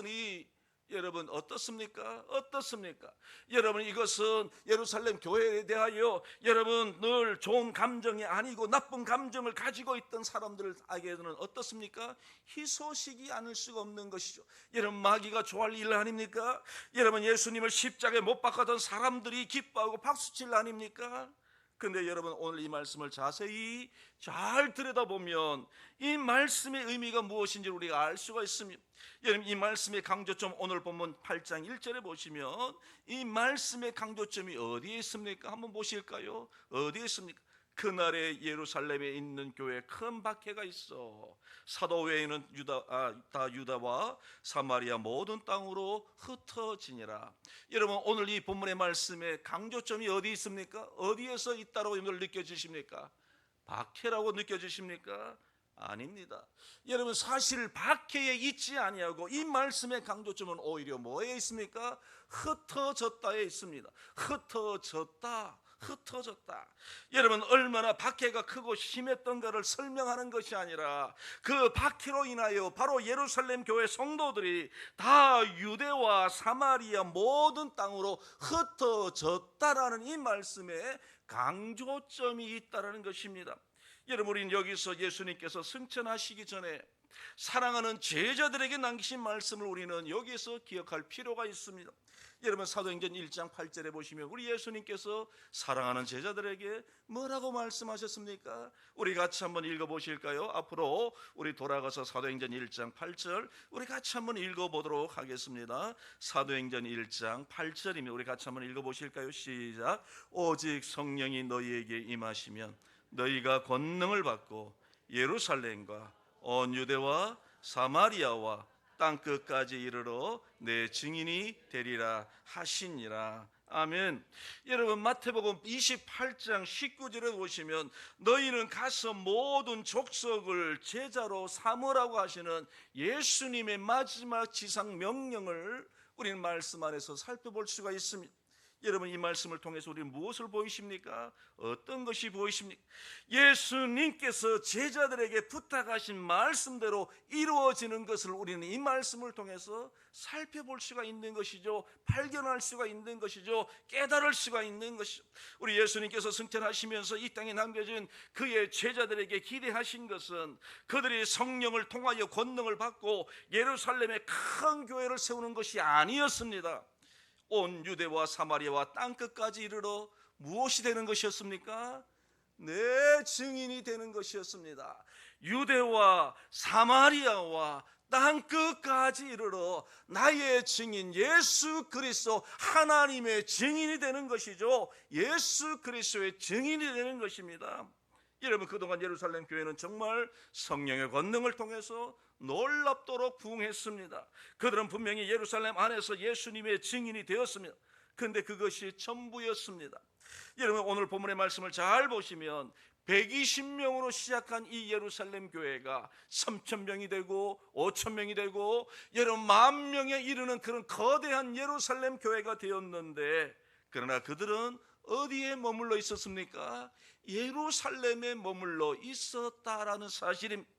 여러분 어떻습니까? 어떻습니까? 여러분, 이것은 예루살렘 교회에 대하여 여러분 늘 좋은 감정이 아니고 나쁜 감정을 가지고 있던 사람들에게는 어떻습니까? 희소식이 아닐 수가 없는 것이죠. 여러분, 마귀가 좋아할 일 아닙니까? 여러분, 예수님을 십자가에 못 박았던 사람들이 기뻐하고 박수칠 아닙니까? 근데 여러분, 오늘 이 말씀을 자세히 잘 들여다보면 이 말씀의 의미가 무엇인지 우리가 알 수가 있습니다. 여러분, 이 말씀의 강조점 오늘 본문 8장 1절에 보시면 이 말씀의 강조점이 어디에 있습니까? 한번 보실까요? 어디에 있습니까? 그날에 예루살렘에 있는 교회에 큰 박해가 있어 사도회에는 다 유다와 사마리아 모든 땅으로 흩어지니라. 여러분, 오늘 이 본문의 말씀의 강조점이 어디 있습니까? 어디에서 있다고 여러분들 느껴지십니까? 박해라고 느껴지십니까? 아닙니다. 여러분, 사실 박해에 있지 아니하고 이 말씀의 강조점은 오히려 뭐에 있습니까? 흩어졌다에 있습니다. 흩어졌다. 여러분, 얼마나 박해가 크고 심했던가를 설명하는 것이 아니라 그 박해로 인하여 바로 예루살렘 교회 성도들이 다 유대와 사마리아 모든 땅으로 흩어졌다라는 이 말씀에 강조점이 있다라는 것입니다. 여러분, 우리는 여기서 예수님께서 승천하시기 전에 사랑하는 제자들에게 남기신 말씀을 우리는 여기서 기억할 필요가 있습니다. 여러분, 사도행전 1장 8절에 보시면 우리 예수님께서 사랑하는 제자들에게 뭐라고 말씀하셨습니까? 우리 같이 한번 읽어보실까요? 앞으로 우리 돌아가서 사도행전 1장 8절 우리 같이 한번 읽어보도록 하겠습니다. 사도행전 1장 8절입니다. 우리 같이 한번 읽어보실까요? 시작. 오직 성령이 너희에게 임하시면 너희가 권능을 받고 예루살렘과 온 유대와 사마리아와 땅끝까지 이르러 내 증인이 되리라 하시니라. 아멘. 여러분, 마태복음 28장 19절에 보시면 너희는 가서 모든 족속을 제자로 삼으라고 하시는 예수님의 마지막 지상 명령을 우리는 말씀 안에서 살펴볼 수가 있습니다. 여러분, 이 말씀을 통해서 우리는 무엇을 보이십니까? 어떤 것이 보이십니까? 예수님께서 제자들에게 부탁하신 말씀대로 이루어지는 것을 우리는 이 말씀을 통해서 살펴볼 수가 있는 것이죠. 발견할 수가 있는 것이죠. 깨달을 수가 있는 것이죠. 우리 예수님께서 승천하시면서 이 땅에 남겨진 그의 제자들에게 기대하신 것은 그들이 성령을 통하여 권능을 받고 예루살렘에 큰 교회를 세우는 것이 아니었습니다. 온 유대와 사마리아와 땅끝까지 이르러 무엇이 되는 것이었습니까? 내 증인이 되는 것이었습니다. 유대와 사마리아와 땅끝까지 이르러 나의 증인 예수 그리스도 하나님의 증인이 되는 것이죠. 예수 그리스도의 증인이 되는 것입니다. 여러분, 그동안 예루살렘 교회는 정말 성령의 권능을 통해서 놀랍도록 부흥했습니다. 그들은 분명히 예루살렘 안에서 예수님의 증인이 되었습니다. 그런데 그것이 전부였습니다. 여러분 오늘 본문의 말씀을 잘 보시면 120명으로 시작한 이 예루살렘 교회가 3,000명이 되고 5,000명이 되고 여러분 10,000명에 이르는 그런 거대한 예루살렘 교회가 되었는데, 그러나 그들은 어디에 머물러 있었습니까? 예루살렘에 머물러 있었다라는 사실입니다.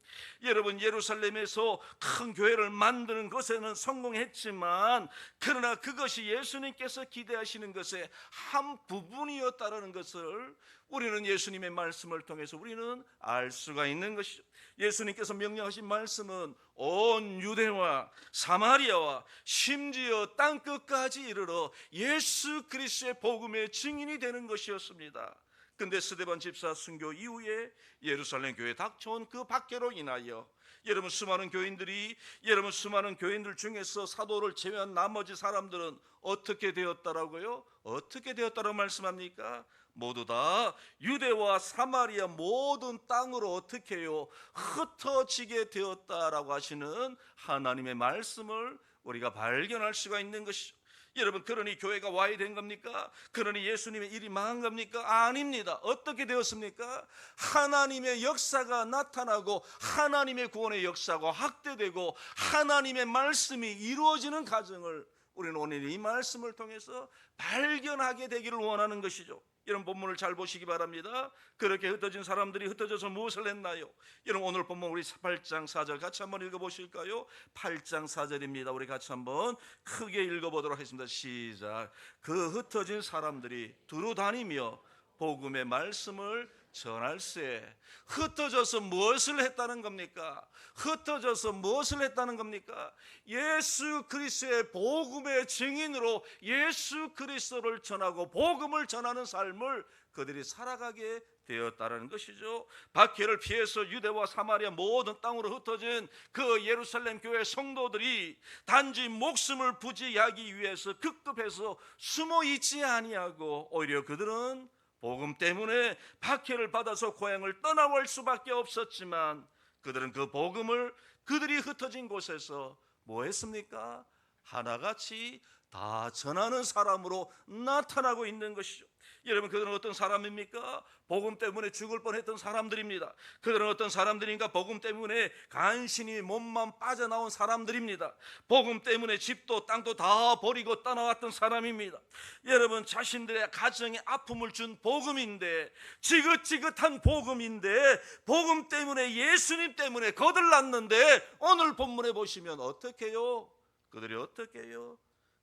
여러분 예루살렘에서 큰 교회를 만드는 것에는 성공했지만, 그러나 그것이 예수님께서 기대하시는 것의 한 부분이었다라는 것을 우리는 예수님의 말씀을 통해서 우리는 알 수가 있는 것이죠. 예수님께서 명령하신 말씀은 온 유대와 사마리아와 심지어 땅끝까지 이르러 예수 그리스도의 복음의 증인이 되는 것이었습니다. 근데 스데반 집사 순교 이후에 예루살렘 교회에 닥쳐온 그 박해로 인하여 여러분 수많은 교인들 중에서 사도를 제외한 나머지 사람들은 어떻게 되었다라고요? 어떻게 되었다고 말씀합니까? 모두 다 유대와 사마리아 모든 땅으로 어떻게 해요? 흩어지게 되었다라고 하시는 하나님의 말씀을 우리가 발견할 수가 있는 것이죠. 여러분 그러니 교회가 와야 된 겁니까? 그러니 예수님의 일이 망한 겁니까? 아닙니다. 어떻게 되었습니까? 하나님의 역사가 나타나고 하나님의 구원의 역사가 확대되고 하나님의 말씀이 이루어지는 과정을 우리는 오늘 이 말씀을 통해서 발견하게 되기를 원하는 것이죠. 여러분 본문을 잘 보시기 바랍니다. 그렇게 흩어진 사람들이 흩어져서 무엇을 했나요? 여러분 오늘 본문 우리 8장 4절 같이 한번 읽어보실까요? 8장 4절입니다. 우리 같이 한번 크게 읽어보도록 하겠습니다. 시작. 그 흩어진 사람들이 두루 다니며 복음의 말씀을 전할세. 흩어져서 무엇을 했다는 겁니까? 흩어져서 무엇을 했다는 겁니까? 예수 그리스도의 복음의 증인으로 예수 그리스도를 전하고 복음을 전하는 삶을 그들이 살아가게 되었다는 것이죠. 박해를 피해서 유대와 사마리아 모든 땅으로 흩어진 그 예루살렘 교회 성도들이 단지 목숨을 부지하기 위해서 급급해서 숨어 있지 아니하고 오히려 그들은 복음 때문에 박해를 받아서 고향을 떠나올 수밖에 없었지만, 그들은 그 복음을 그들이 흩어진 곳에서 뭐 했습니까? 하나같이 다 전하는 사람으로 나타나고 있는 것이죠. 여러분 그들은 어떤 사람입니까? 복음 때문에 죽을 뻔했던 사람들입니다. 그들은 어떤 사람들인가? 복음 때문에 간신히 몸만 빠져나온 사람들입니다. 복음 때문에 집도 땅도 다 버리고 떠나왔던 사람입니다. 여러분 자신들의 가정에 아픔을 준 복음인데, 지긋지긋한 복음인데, 복음 때문에 예수님 때문에 거들났는데 오늘 본문에 보시면 어떻게 해요? 그들이 어떻게 해요?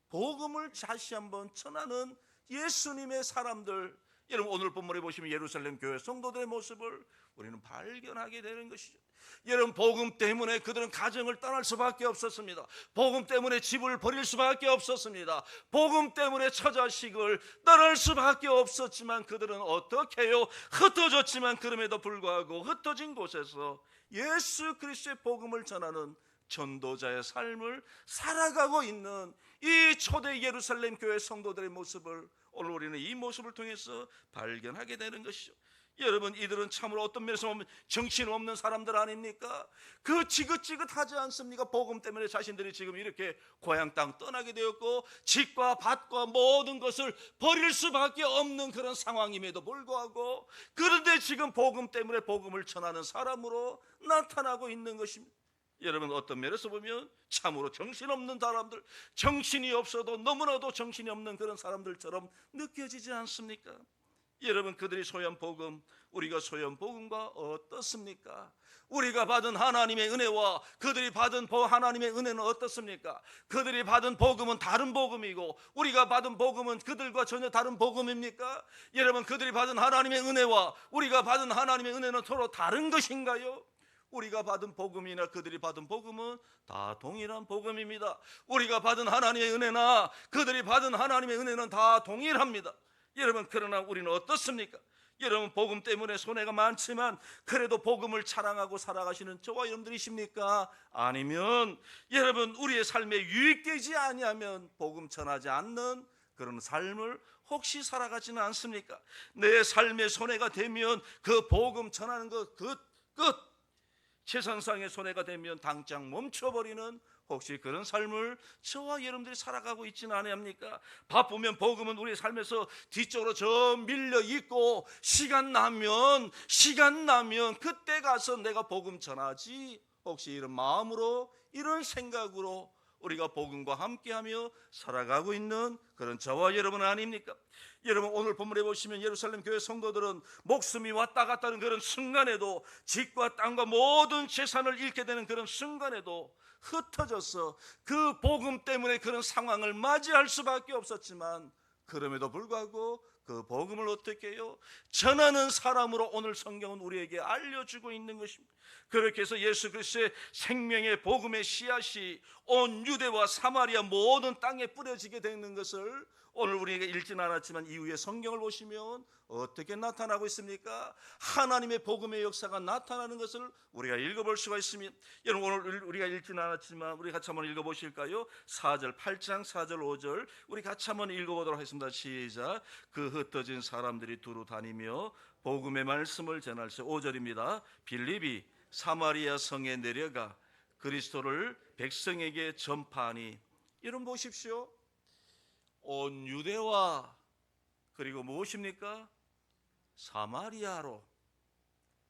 복음을 다시 한번 전하는 예수님의 사람들. 여러분 오늘 본문에 보시면 예루살렘 교회 성도들의 모습을 우리는 발견하게 되는 것이죠. 여러분 복음 때문에 그들은 가정을 떠날 수밖에 없었습니다. 복음 때문에 집을 버릴 수밖에 없었습니다. 복음 때문에 처자식을 떠날 수밖에 없었지만 그들은 어떻게 해요? 흩어졌지만 그럼에도 불구하고 흩어진 곳에서 예수 그리스도의 복음을 전하는 전도자의 삶을 살아가고 있는 이 초대 예루살렘 교회 성도들의 모습을 오늘 우리는 이 모습을 통해서 발견하게 되는 것이죠. 여러분 이들은 참으로 어떤 면에서 보면 정신없는 사람들 아닙니까? 그 지긋지긋하지 않습니까? 복음 때문에 자신들이 지금 이렇게 고향 땅 떠나게 되었고 집과 밭과 모든 것을 버릴 수밖에 없는 그런 상황임에도 불구하고, 그런데 지금 복음 때문에 복음을 전하는 사람으로 나타나고 있는 것입니다. 여러분 어떤 면에서 보면 참으로 정신없는 사람들, 정신이 없어도 너무나도 정신이 없는 그런 사람들처럼 느껴지지 않습니까? 여러분 그들이 소연 복음, 우리가 소연 복음과 어떻습니까? 우리가 받은 하나님의 은혜와 그들이 받은 하나님의 은혜는 어떻습니까? 그들이 받은 복음은 다른 복음이고 우리가 받은 복음은 그들과 전혀 다른 복음입니까? 여러분 그들이 받은 하나님의 은혜와 우리가 받은 하나님의 은혜는 서로 다른 것인가요? 우리가 받은 복음이나 그들이 받은 복음은 다 동일한 복음입니다. 우리가 받은 하나님의 은혜나 그들이 받은 하나님의 은혜는 다 동일합니다. 여러분 그러나 우리는 어떻습니까? 여러분 복음 때문에 손해가 많지만 그래도 복음을 자랑하고 살아가시는 저와 여러분들이십니까? 아니면 여러분 우리의 삶에 유익되지 아니하면 복음 전하지 않는 그런 삶을 혹시 살아가지는 않습니까? 내 삶에 손해가 되면 그 복음 전하는 것 끝, 세상상의 손해가 되면 당장 멈춰버리는 혹시 그런 삶을 저와 여러분들이 살아가고 있지는 않습니까? 바쁘면 복음은 우리 삶에서 뒤쪽으로 저 밀려 있고 시간 나면 그때 가서 내가 복음 전하지. 혹시 이런 마음으로 이런 생각으로 우리가 복음과 함께하며 살아가고 있는 그런 저와 여러분 아닙니까? 여러분 오늘 본문에 보시면 예루살렘 교회 성도들은 목숨이 왔다 갔다 하는 그런 순간에도 집과 땅과 모든 재산을 잃게 되는 그런 순간에도 흩어져서 그 복음 때문에 그런 상황을 맞이할 수밖에 없었지만 그럼에도 불구하고 그 복음을 어떻게 해요? 전하는 사람으로 오늘 성경은 우리에게 알려주고 있는 것입니다. 그렇게 해서 예수 그리스도의 생명의 복음의 씨앗이 온 유대와 사마리아 모든 땅에 뿌려지게 되는 것을 오늘 우리에게 읽지는 않았지만 이후에 성경을 보시면 어떻게 나타나고 있습니까? 하나님의 복음의 역사가 나타나는 것을 우리가 읽어볼 수가 있습니다. 여러분 오늘 우리가 읽지는 않았지만 우리 같이 한번 읽어보실까요? 4절 8장 4절 5절 우리 같이 한번 읽어보도록 하겠습니다. 시작. 그 흩어진 사람들이 두루 다니며 복음의 말씀을 전할세. 5절입니다. 빌립이 사마리아 성에 내려가 그리스도를 백성에게 전파하니. 여러분 보십시오. 온 유대와 그리고 무엇입니까? 사마리아로.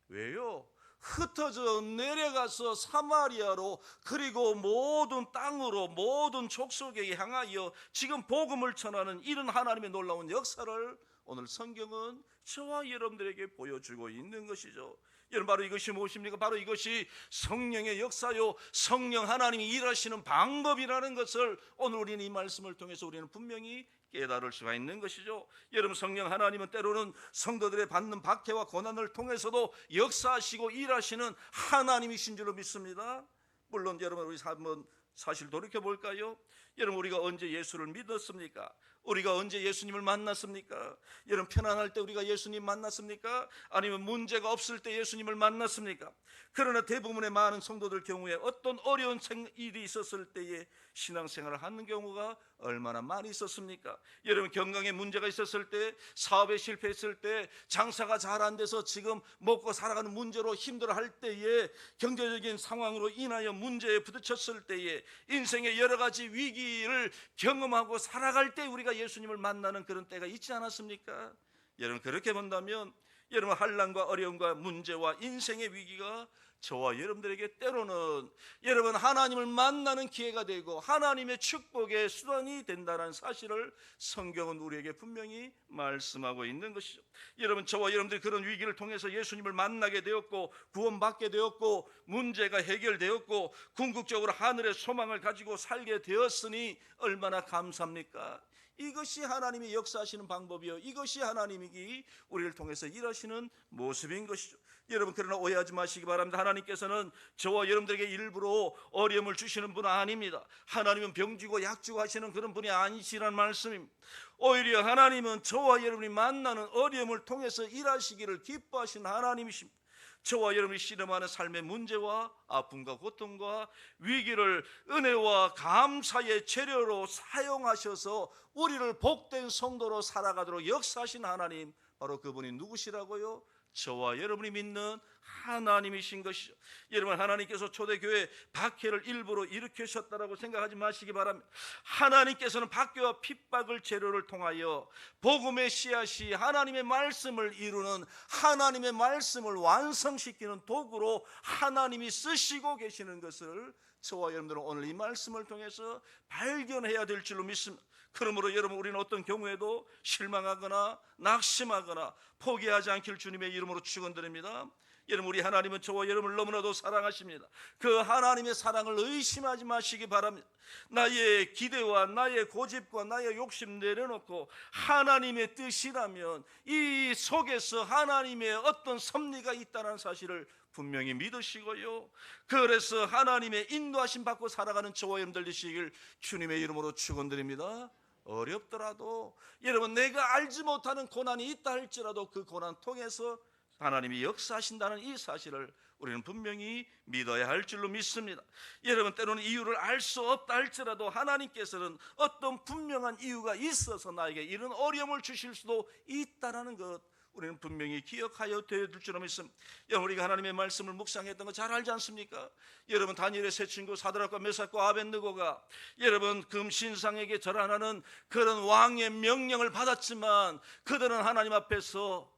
왜요? 흩어져 내려가서 사마리아로 그리고 모든 땅으로 모든 족속에게 향하여 지금 복음을 전하는 이런 하나님의 놀라운 역사를 오늘 성경은 저와 여러분들에게 보여주고 있는 것이죠. 여러분 바로 이것이 무엇입니까? 바로 이것이 성령의 역사요 성령 하나님이 일하시는 방법이라는 것을 오늘 우리는 이 말씀을 통해서 우리는 분명히 깨달을 수가 있는 것이죠. 여러분 성령 하나님은 때로는 성도들의 받는 박해와 고난을 통해서도 역사하시고 일하시는 하나님이신 줄로 믿습니다. 물론 여러분 우리 한번 사실 돌이켜 볼까요? 여러분 우리가 언제 예수를 믿었습니까? 우리가 언제 예수님을 만났습니까? 여러분 편안할 때 우리가 예수님 만났습니까? 아니면 문제가 없을 때 예수님을 만났습니까? 그러나 대부분의 많은 성도들 경우에 어떤 어려운 일이 있었을 때에 신앙생활을 하는 경우가 얼마나 많이 있었습니까? 여러분 건강에 문제가 있었을 때, 사업에 실패했을 때, 장사가 잘 안 돼서 지금 먹고 살아가는 문제로 힘들어할 때에, 경제적인 상황으로 인하여 문제에 부딪혔을 때에, 인생의 여러 가지 위기를 경험하고 살아갈 때 우리가 예수님을 만나는 그런 때가 있지 않았습니까? 여러분 그렇게 본다면 여러분 환난과 어려움과 문제와 인생의 위기가 저와 여러분들에게 때로는 여러분 하나님을 만나는 기회가 되고 하나님의 축복의 수단이 된다는 사실을 성경은 우리에게 분명히 말씀하고 있는 것이죠. 여러분 저와 여러분들이 그런 위기를 통해서 예수님을 만나게 되었고 구원받게 되었고 문제가 해결되었고 궁극적으로 하늘의 소망을 가지고 살게 되었으니 얼마나 감사합니까? 이것이 하나님이 역사하시는 방법이요 이것이 하나님이 우리를 통해서 일하시는 모습인 것이죠. 여러분 그러나 오해하지 마시기 바랍니다. 하나님께서는 저와 여러분들에게 일부러 어려움을 주시는 분은 아닙니다. 하나님은 병주고 약주고 하시는 그런 분이 아니시라는 말씀입니다. 오히려 하나님은 저와 여러분이 만나는 어려움을 통해서 일하시기를 기뻐하시는 하나님이십니다. 저와 여러분이 씨름하는 삶의 문제와 아픔과 고통과 위기를 은혜와 감사의 재료로 사용하셔서 우리를 복된 성도로 살아가도록 역사하신 하나님, 바로 그분이 누구시라고요? 저와 여러분이 믿는 하나님이신 것이죠. 여러분 하나님께서 초대교회 박해를 일부러 일으키셨다라고 생각하지 마시기 바랍니다. 하나님께서는 박해와 핍박을 재료를 통하여 복음의 씨앗이 하나님의 말씀을 이루는 하나님의 말씀을 완성시키는 도구로 하나님이 쓰시고 계시는 것을 저와 여러분들은 오늘 이 말씀을 통해서 발견해야 될 줄로 믿습니다. 그러므로 여러분 우리는 어떤 경우에도 실망하거나 낙심하거나 포기하지 않길 주님의 이름으로 축원드립니다. 여러분 우리 하나님은 저와 여러분을 너무나도 사랑하십니다. 그 하나님의 사랑을 의심하지 마시기 바랍니다. 나의 기대와 나의 고집과 나의 욕심 내려놓고 하나님의 뜻이라면 이 속에서 하나님의 어떤 섭리가 있다는 사실을 분명히 믿으시고요, 그래서 하나님의 인도하심 받고 살아가는 저와 여러분들 되시길 주님의 이름으로 축원드립니다. 어렵더라도 여러분 내가 알지 못하는 고난이 있다 할지라도 그 고난 통해서 하나님이 역사하신다는 이 사실을 우리는 분명히 믿어야 할 줄로 믿습니다. 여러분 때로는 이유를 알 수 없다 할지라도 하나님께서는 어떤 분명한 이유가 있어서 나에게 이런 어려움을 주실 수도 있다는 것 우리는 분명히 기억하여 되어야 될 줄 믿습니다. 여러분, 우리가 하나님의 말씀을 묵상했던 거 잘 알지 않습니까? 여러분, 다니엘의 세 친구 사드락과 메삭과 아벳느고가 여러분 금신상에게 절하는 그런 왕의 명령을 받았지만 그들은 하나님 앞에서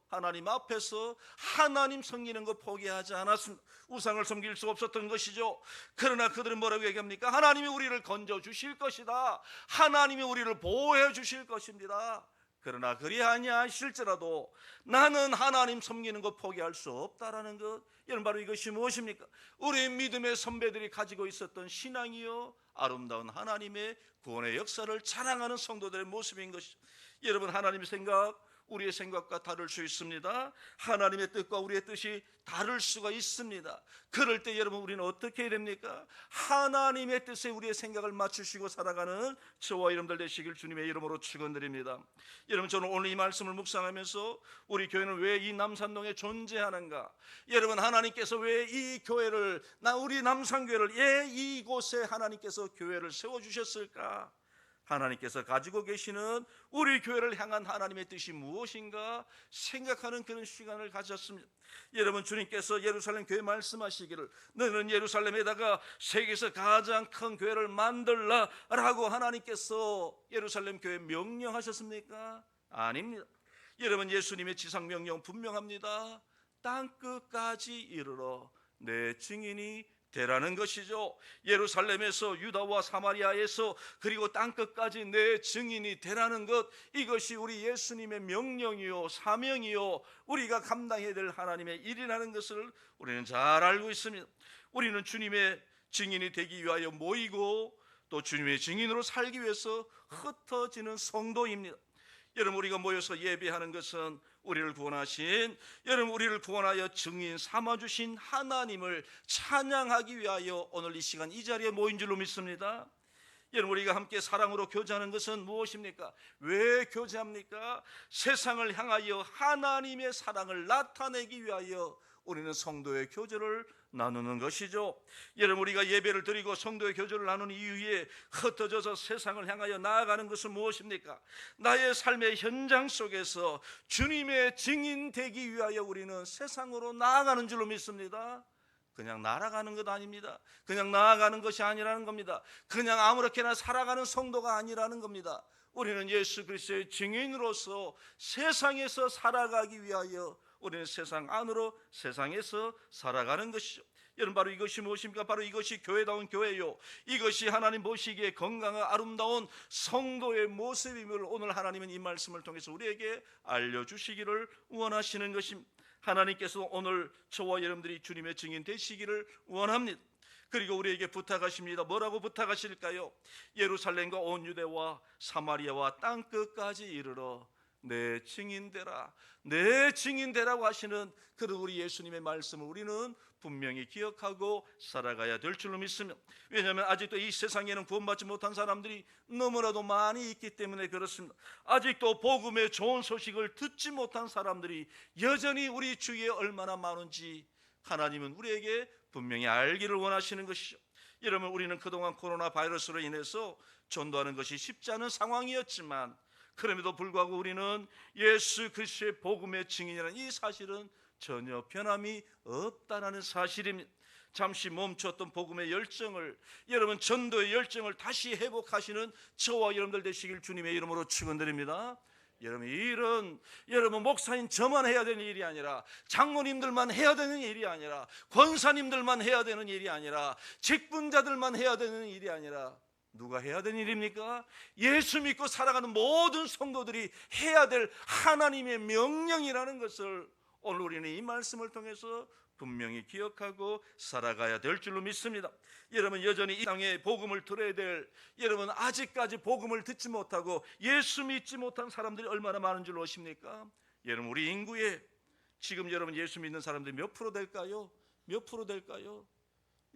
하나님 섬기는 거 포기하지 않았습니다. 우상을 섬길 수 없었던 것이죠. 그러나 그들은 뭐라고 얘기합니까? 하나님이 우리를 건져 주실 것이다. 하나님이 우리를 보호해 주실 것입니다. 그러나 그리 아니하실지라도 나는 하나님 섬기는 것 포기할 수 없다라는 것. 여러분, 바로 이것이 무엇입니까? 우리의 믿음의 선배들이 가지고 있었던 신앙이요, 아름다운 하나님의 구원의 역사를 자랑하는 성도들의 모습인 것이죠. 여러분, 하나님의 생각 우리의 생각과 다를 수 있습니다. 하나님의 뜻과 우리의 뜻이 다를 수가 있습니다. 그럴 때 여러분, 우리는 어떻게 해야 됩니까? 하나님의 뜻에 우리의 생각을 맞추시고 살아가는 저와 여러분들 되시길 주님의 이름으로 축원드립니다. 여러분, 저는 오늘 이 말씀을 묵상하면서 우리 교회는 왜 이 남산동에 존재하는가, 여러분, 하나님께서 왜 이 교회를, 우리 남산교회를 왜 이곳에 하나님께서 교회를 세워주셨을까, 하나님께서 가지고 계시는 우리 교회를 향한 하나님의 뜻이 무엇인가 생각하는 그런 시간을 가졌습니다. 여러분, 주님께서 예루살렘 교회 말씀하시기를 너는 예루살렘에다가 세계에서 가장 큰 교회를 만들라라고 하나님께서 예루살렘 교회에 명령하셨습니까? 아닙니다. 여러분, 예수님의 지상 명령 분명합니다. 땅끝까지 이르러 내 증인이 되라는 것이죠. 예루살렘에서, 유다와 사마리아에서, 그리고 땅끝까지 내 증인이 되라는 것, 이것이 우리 예수님의 명령이요, 사명이요, 우리가 감당해야 될 하나님의 일이라는 것을 우리는 잘 알고 있습니다. 우리는 주님의 증인이 되기 위하여 모이고 또 주님의 증인으로 살기 위해서 흩어지는 성도입니다. 여러분, 우리가 모여서 예배하는 것은 우리를 구원하여 증인 삼아주신 하나님을 찬양하기 위하여 오늘 이 시간 이 자리에 모인 줄로 믿습니다. 여러분, 우리가 함께 사랑으로 교제하는 것은 무엇입니까? 왜 교제합니까? 세상을 향하여 하나님의 사랑을 나타내기 위하여 우리는 성도의 교제를 나누는 것이죠. 여러분, 우리가 예배를 드리고 성도의 교제를 나누는 이유에 흩어져서 세상을 향하여 나아가는 것은 무엇입니까? 나의 삶의 현장 속에서 주님의 증인 되기 위하여 우리는 세상으로 나아가는 줄로 믿습니다. 그냥 날아가는 것 아닙니다. 그냥 나아가는 것이 아니라는 겁니다. 그냥 아무렇게나 살아가는 성도가 아니라는 겁니다. 우리는 예수 그리스도의 증인으로서 세상에서 살아가기 위하여 우리는 세상 안으로, 세상에서 살아가는 것이죠. 여러분, 바로 이것이 무엇입니까? 바로 이것이 교회다운 교회요, 이것이 하나님 보시기에 건강하고 아름다운 성도의 모습임을 오늘 하나님은 이 말씀을 통해서 우리에게 알려주시기를 원하시는 것입니다. 하나님께서 오늘 저와 여러분들이 주님의 증인 되시기를 원합니다. 그리고 우리에게 부탁하십니다. 뭐라고 부탁하실까요? 예루살렘과 온 유대와 사마리아와 땅끝까지 이르러 내 증인되라, 내 증인되라고 하시는 그런 우리 예수님의 말씀을 우리는 분명히 기억하고 살아가야 될 줄로 믿습니다. 왜냐하면 아직도 이 세상에는 구원받지 못한 사람들이 너무나도 많이 있기 때문에 그렇습니다. 아직도 복음의 좋은 소식을 듣지 못한 사람들이 여전히 우리 주위에 얼마나 많은지 하나님은 우리에게 분명히 알기를 원하시는 것이죠. 여러분, 우리는 그동안 코로나 바이러스로 인해서 전도하는 것이 쉽지 않은 상황이었지만 그럼에도 불구하고 우리는 예수 그리스도의 복음의 증인이라는 이 사실은 전혀 변함이 없다는 사실입니다. 잠시 멈췄던 복음의 열정을, 여러분 전도의 열정을 다시 회복하시는 저와 여러분들 되시길 주님의 이름으로 축원드립니다. 여러분, 이 일은 여러분 목사님 저만 해야 되는 일이 아니라, 장로님들만 해야 되는 일이 아니라, 권사님들만 해야 되는 일이 아니라, 직분자들만 해야 되는 일이 아니라 누가 해야 되는 일입니까? 예수 믿고 살아가는 모든 성도들이 해야 될 하나님의 명령이라는 것을 오늘 우리는 이 말씀을 통해서 분명히 기억하고 살아가야 될 줄로 믿습니다. 여러분, 여전히 이 땅에 복음을 들어야 될, 여러분 아직까지 복음을 듣지 못하고 예수 믿지 못한 사람들이 얼마나 많은 줄 아십니까? 여러분, 우리 인구에 지금 여러분 예수 믿는 사람들이 몇 프로 될까요? 몇 프로 될까요?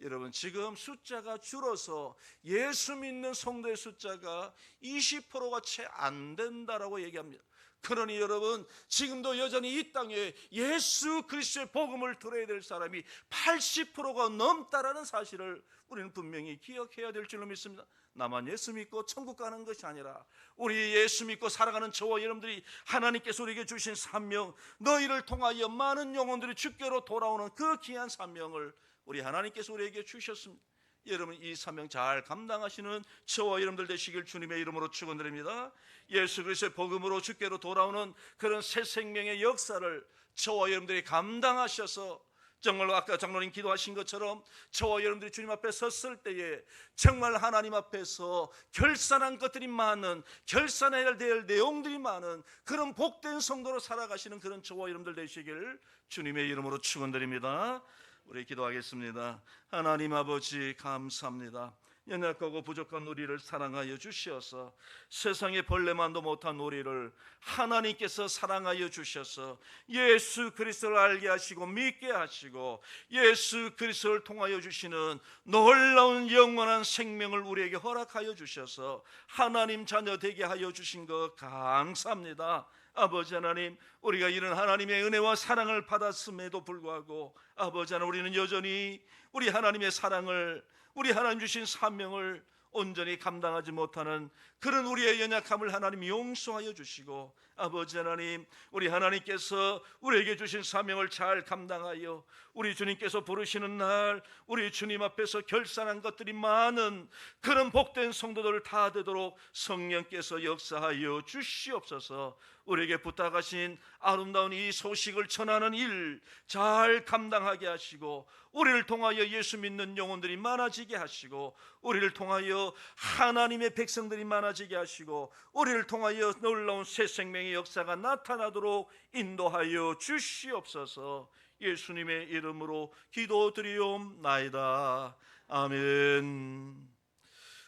여러분, 지금 숫자가 줄어서 예수 믿는 성도의 숫자가 20%가 채 안 된다라고 얘기합니다. 그러니 여러분, 지금도 여전히 이 땅에 예수 그리스도의 복음을 들어야 될 사람이 80%가 넘다라는 사실을 우리는 분명히 기억해야 될 줄로 믿습니다. 나만 예수 믿고 천국 가는 것이 아니라 우리 예수 믿고 살아가는 저와 여러분들이 하나님께서 우리에게 주신 사명, 너희를 통하여 많은 영혼들이 주께로 돌아오는 그 귀한 사명을 우리 하나님께서 우리에게 주셨습니다. 여러분, 이 사명 잘 감당하시는 저와 여러분들 되시길 주님의 이름으로 축원드립니다. 예수 그리스도의 복음으로 주께로 돌아오는 그런 새 생명의 역사를 저와 여러분들이 감당하셔서 정말로 아까 장로님 기도하신 것처럼 저와 여러분들이 주님 앞에 섰을 때에 정말 하나님 앞에서 결산한 것들이 많은, 결산해야 될 내용들이 많은 그런 복된 성도로 살아가시는 그런 저와 여러분들 되시길 주님의 이름으로 축원드립니다. 우리 기도하겠습니다. 하나님 아버지, 감사합니다. 연약하고 부족한 우리를 사랑하여 주시어서 세상의 벌레만도 못한 우리를 하나님께서 사랑하여 주셔서 예수 그리스도를 알게 하시고 믿게 하시고 예수 그리스도를 통하여 주시는 놀라운 영원한 생명을 우리에게 허락하여 주셔서 하나님 자녀 되게 하여 주신 것 감사합니다. 아버지 하나님, 우리가 이런 하나님의 은혜와 사랑을 받았음에도 불구하고 아버지 하나님, 우리는 여전히 우리 하나님의 사랑을, 우리 하나님 주신 사명을 온전히 감당하지 못하는 그런 우리의 연약함을 하나님 용서하여 주시고 아버지 하나님, 우리 하나님께서 우리에게 주신 사명을 잘 감당하여 우리 주님께서 부르시는 날 우리 주님 앞에서 결산한 것들이 많은 그런 복된 성도들 다 되도록 성령께서 역사하여 주시옵소서. 우리에게 부탁하신 아름다운 이 소식을 전하는 일 잘 감당하게 하시고 우리를 통하여 예수 믿는 영혼들이 많아지게 하시고 우리를 통하여 하나님의 백성들이 많아지게 하시고 우리를 통하여 놀라운 새 생명의 역사가 나타나도록 인도하여 주시옵소서. 예수님의 이름으로 기도드리옵나이다. 아멘.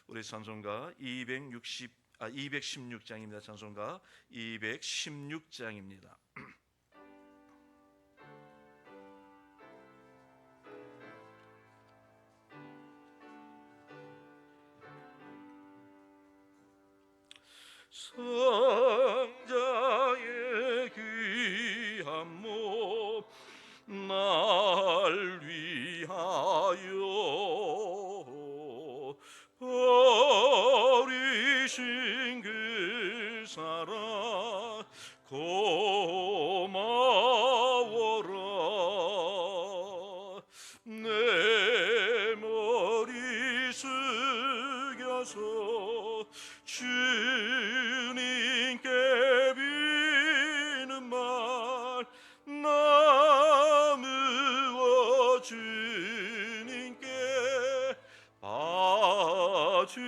우리 찬송가 216장입니다. 찬송가 216장입니다. 성자의 귀한 몸 날 위하여 버리신 그 사랑 고마워라. 내 머리 숙여서 주님께 비는 말 나무어 주님께 바치리까.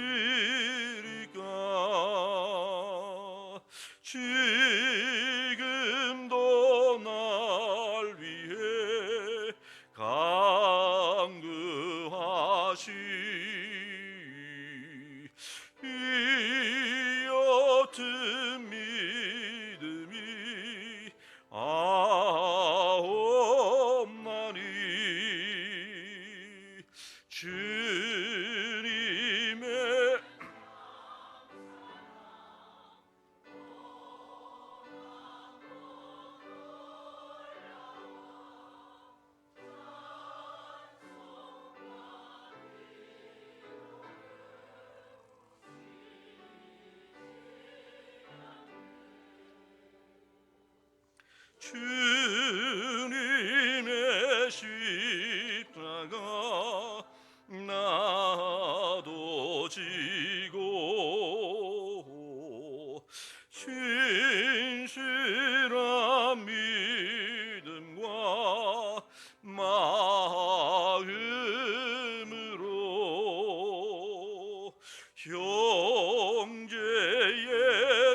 지금도 날 위해 강구하시 이 어떤 믿음이 없나니. 주님의 주님의 십자가 나도 지고 진실한 믿음과 마음으로 형제의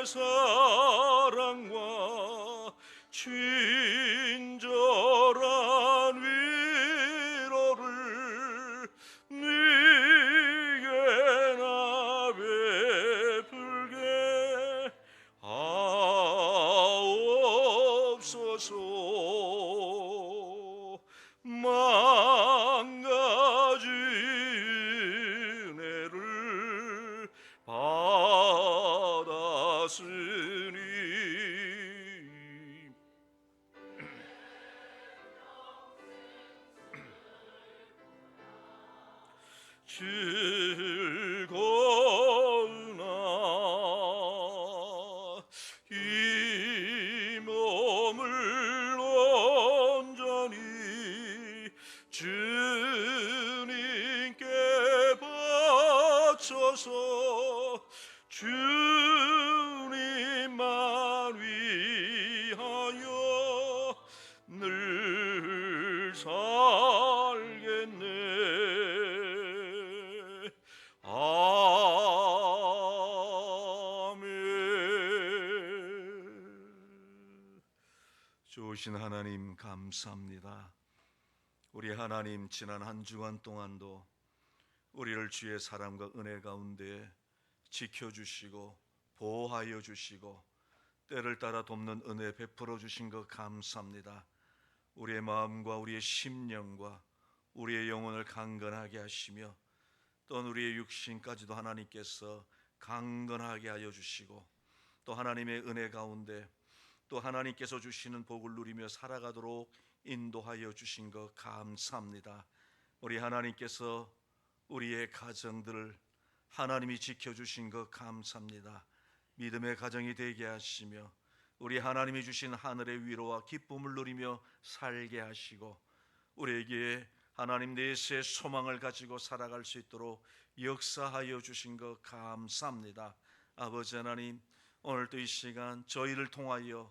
사랑과 친절한 위로를 네게 나 베풀게 하옵소서. 만가지 은혜를 받았으니 즐거운 좋으신 하나님 감사합니다. 우리 하나님 지난 한 주간 동안도 우리를 주의 사랑과 은혜 가운데 지켜주시고 보호하여 주시고 때를 따라 돕는 은혜 베풀어 주신 것 감사합니다. 우리의 마음과 우리의 심령과 우리의 영혼을 강건하게 하시며 또 우리의 육신까지도 하나님께서 강건하게 하여 주시고 또 하나님의 은혜 가운데 또 하나님께서 주시는 복을 누리며 살아가도록 인도하여 주신 것 감사합니다. 우리 하나님께서 우리의 가정들을 하나님이 지켜주신 것 감사합니다. 믿음의 가정이 되게 하시며 우리 하나님이 주신 하늘의 위로와 기쁨을 누리며 살게 하시고 우리에게 하나님 내세의 소망을 가지고 살아갈 수 있도록 역사하여 주신 것 감사합니다. 아버지 하나님, 오늘도 이 시간 저희를 통하여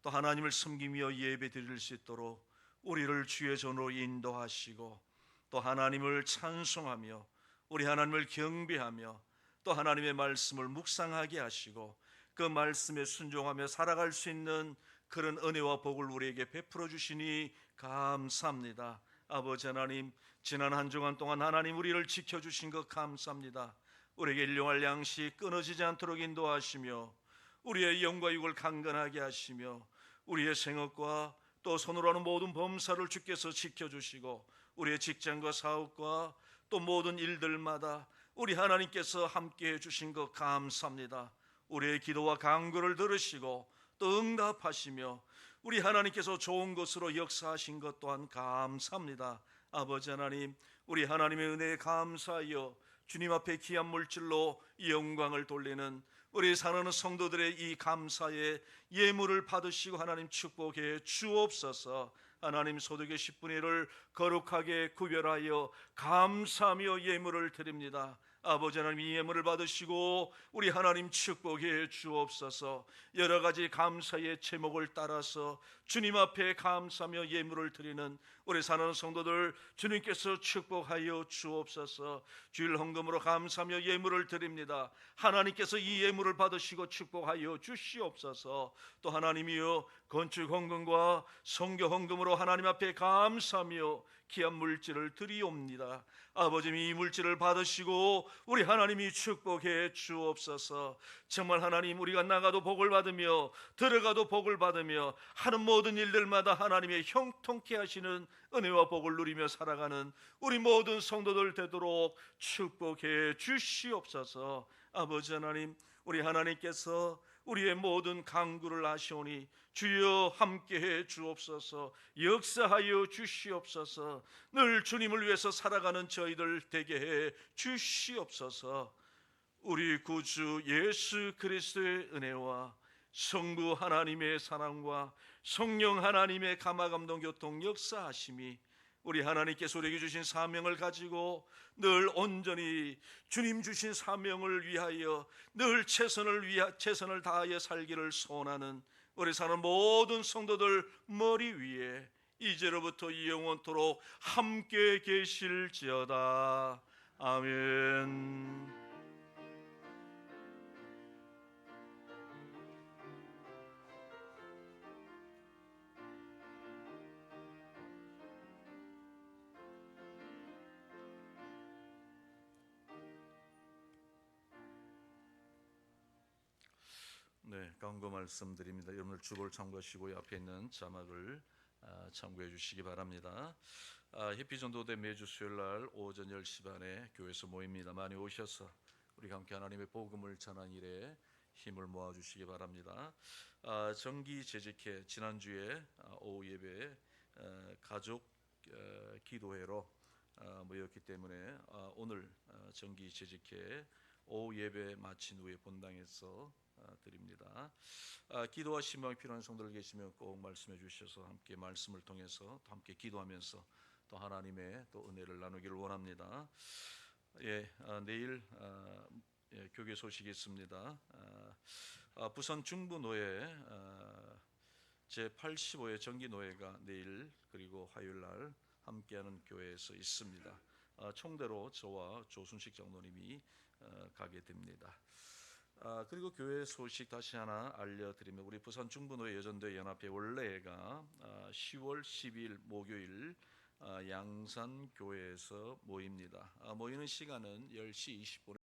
또 하나님을 섬기며 예배 드릴 수 있도록 우리를 주의 전으로 인도하시고 또 하나님을 찬송하며 우리 하나님을 경배하며 또 하나님의 말씀을 묵상하게 하시고 그 말씀에 순종하며 살아갈 수 있는 그런 은혜와 복을 우리에게 베풀어 주시니 감사합니다. 아버지 하나님, 지난 한 주간 동안 하나님 우리를 지켜주신 것 감사합니다. 우리에게 일용할 양식 끊어지지 않도록 인도하시며 우리의 영과 육을 강건하게 하시며 우리의 생업과 또 손으로 하는 모든 범사를 주께서 지켜주시고 우리의 직장과 사업과 또 모든 일들마다 우리 하나님께서 함께해 주신 것 감사합니다. 우리의 기도와 간구를 들으시고 또 응답하시며 우리 하나님께서 좋은 것으로 역사하신 것 또한 감사합니다. 아버지 하나님, 우리 하나님의 은혜에 감사하여 주님 앞에 귀한 물질로 영광을 돌리는 우리 사랑하는 성도들의 이 감사의 예물을 받으시고 하나님 축복해 주옵소서. 하나님 소득의 10분의 1을 거룩하게 구별하여 감사하며 예물을 드립니다. 아버지 하나님, 이 예물을 받으시고 우리 하나님 축복해 주옵소서. 여러 가지 감사의 제목을 따라서 주님 앞에 감사하며 예물을 드리는 우리 사랑하는 성도들 주님께서 축복하여 주옵소서. 주일 헌금으로 감사하며 예물을 드립니다. 하나님께서 이 예물을 받으시고 축복하여 주시옵소서. 또 하나님이여, 건축 헌금과 성교 헌금으로 하나님 앞에 감사하며 귀한 물질을 드리옵니다. 아버지님, 이 물질을 받으시고 우리 하나님이 축복해 주옵소서. 정말 하나님, 우리가 나가도 복을 받으며 들어가도 복을 받으며 하는 모든 일들마다 하나님의 형통케 하시는 은혜와 복을 누리며 살아가는 우리 모든 성도들 되도록 축복해 주시옵소서. 아버지 하나님, 우리 하나님께서 우리의 모든 간구를 아시오니 주여 함께해 주옵소서. 역사하여 주시옵소서. 늘 주님을 위해서 살아가는 저희들 되게 해 주시옵소서. 우리 구주 예수 그리스도의 은혜와 성부 하나님의 사랑과 성령 하나님의 감화감동 교통 역사하심이 우리 하나님께서 우리에게 주신 사명을 가지고 늘 온전히 주님 주신 사명을 위하여 늘 최선을 다하여 살기를 소원하는 우리 사는 모든 성도들 머리 위에 이제로부터 영원토록 함께 계실지어다. 아멘. 네, 강구 말씀드립니다. 여러분들 주보를 참고하시고 옆에 있는 자막을 참고해 주시기 바랍니다. 해피전도대 매주 수요일날 오전 10시 반에 교회에서 모입니다. 많이 오셔서 우리 함께 하나님의 복음을 전하는 일에 힘을 모아주시기 바랍니다. 정기 재직회 지난주에 오후 예배 가족 기도회로 모였기 때문에 오늘 정기 재직회 오후 예배 마친 후에 본당에서 드립니다. 기도와 신방이 필요한 성도들 계시면 꼭 말씀해 주셔서 함께 말씀을 통해서 또 함께 기도하면서 또 하나님의 또 은혜를 나누기를 원합니다. 내일 교계 소식이 있습니다. 부산 중부노회 제85회 정기노회가 내일 그리고 화요일날 함께하는 교회에서 있습니다. 총대로 저와 조순식 장로님이 가게 됩니다. 그리고 교회 소식 다시 하나 알려드리면 우리 부산 중부노회 여전도회 연합회 원래가 10월 10일 목요일 양산 교회에서 모입니다. 모이는 시간은 10시 20분.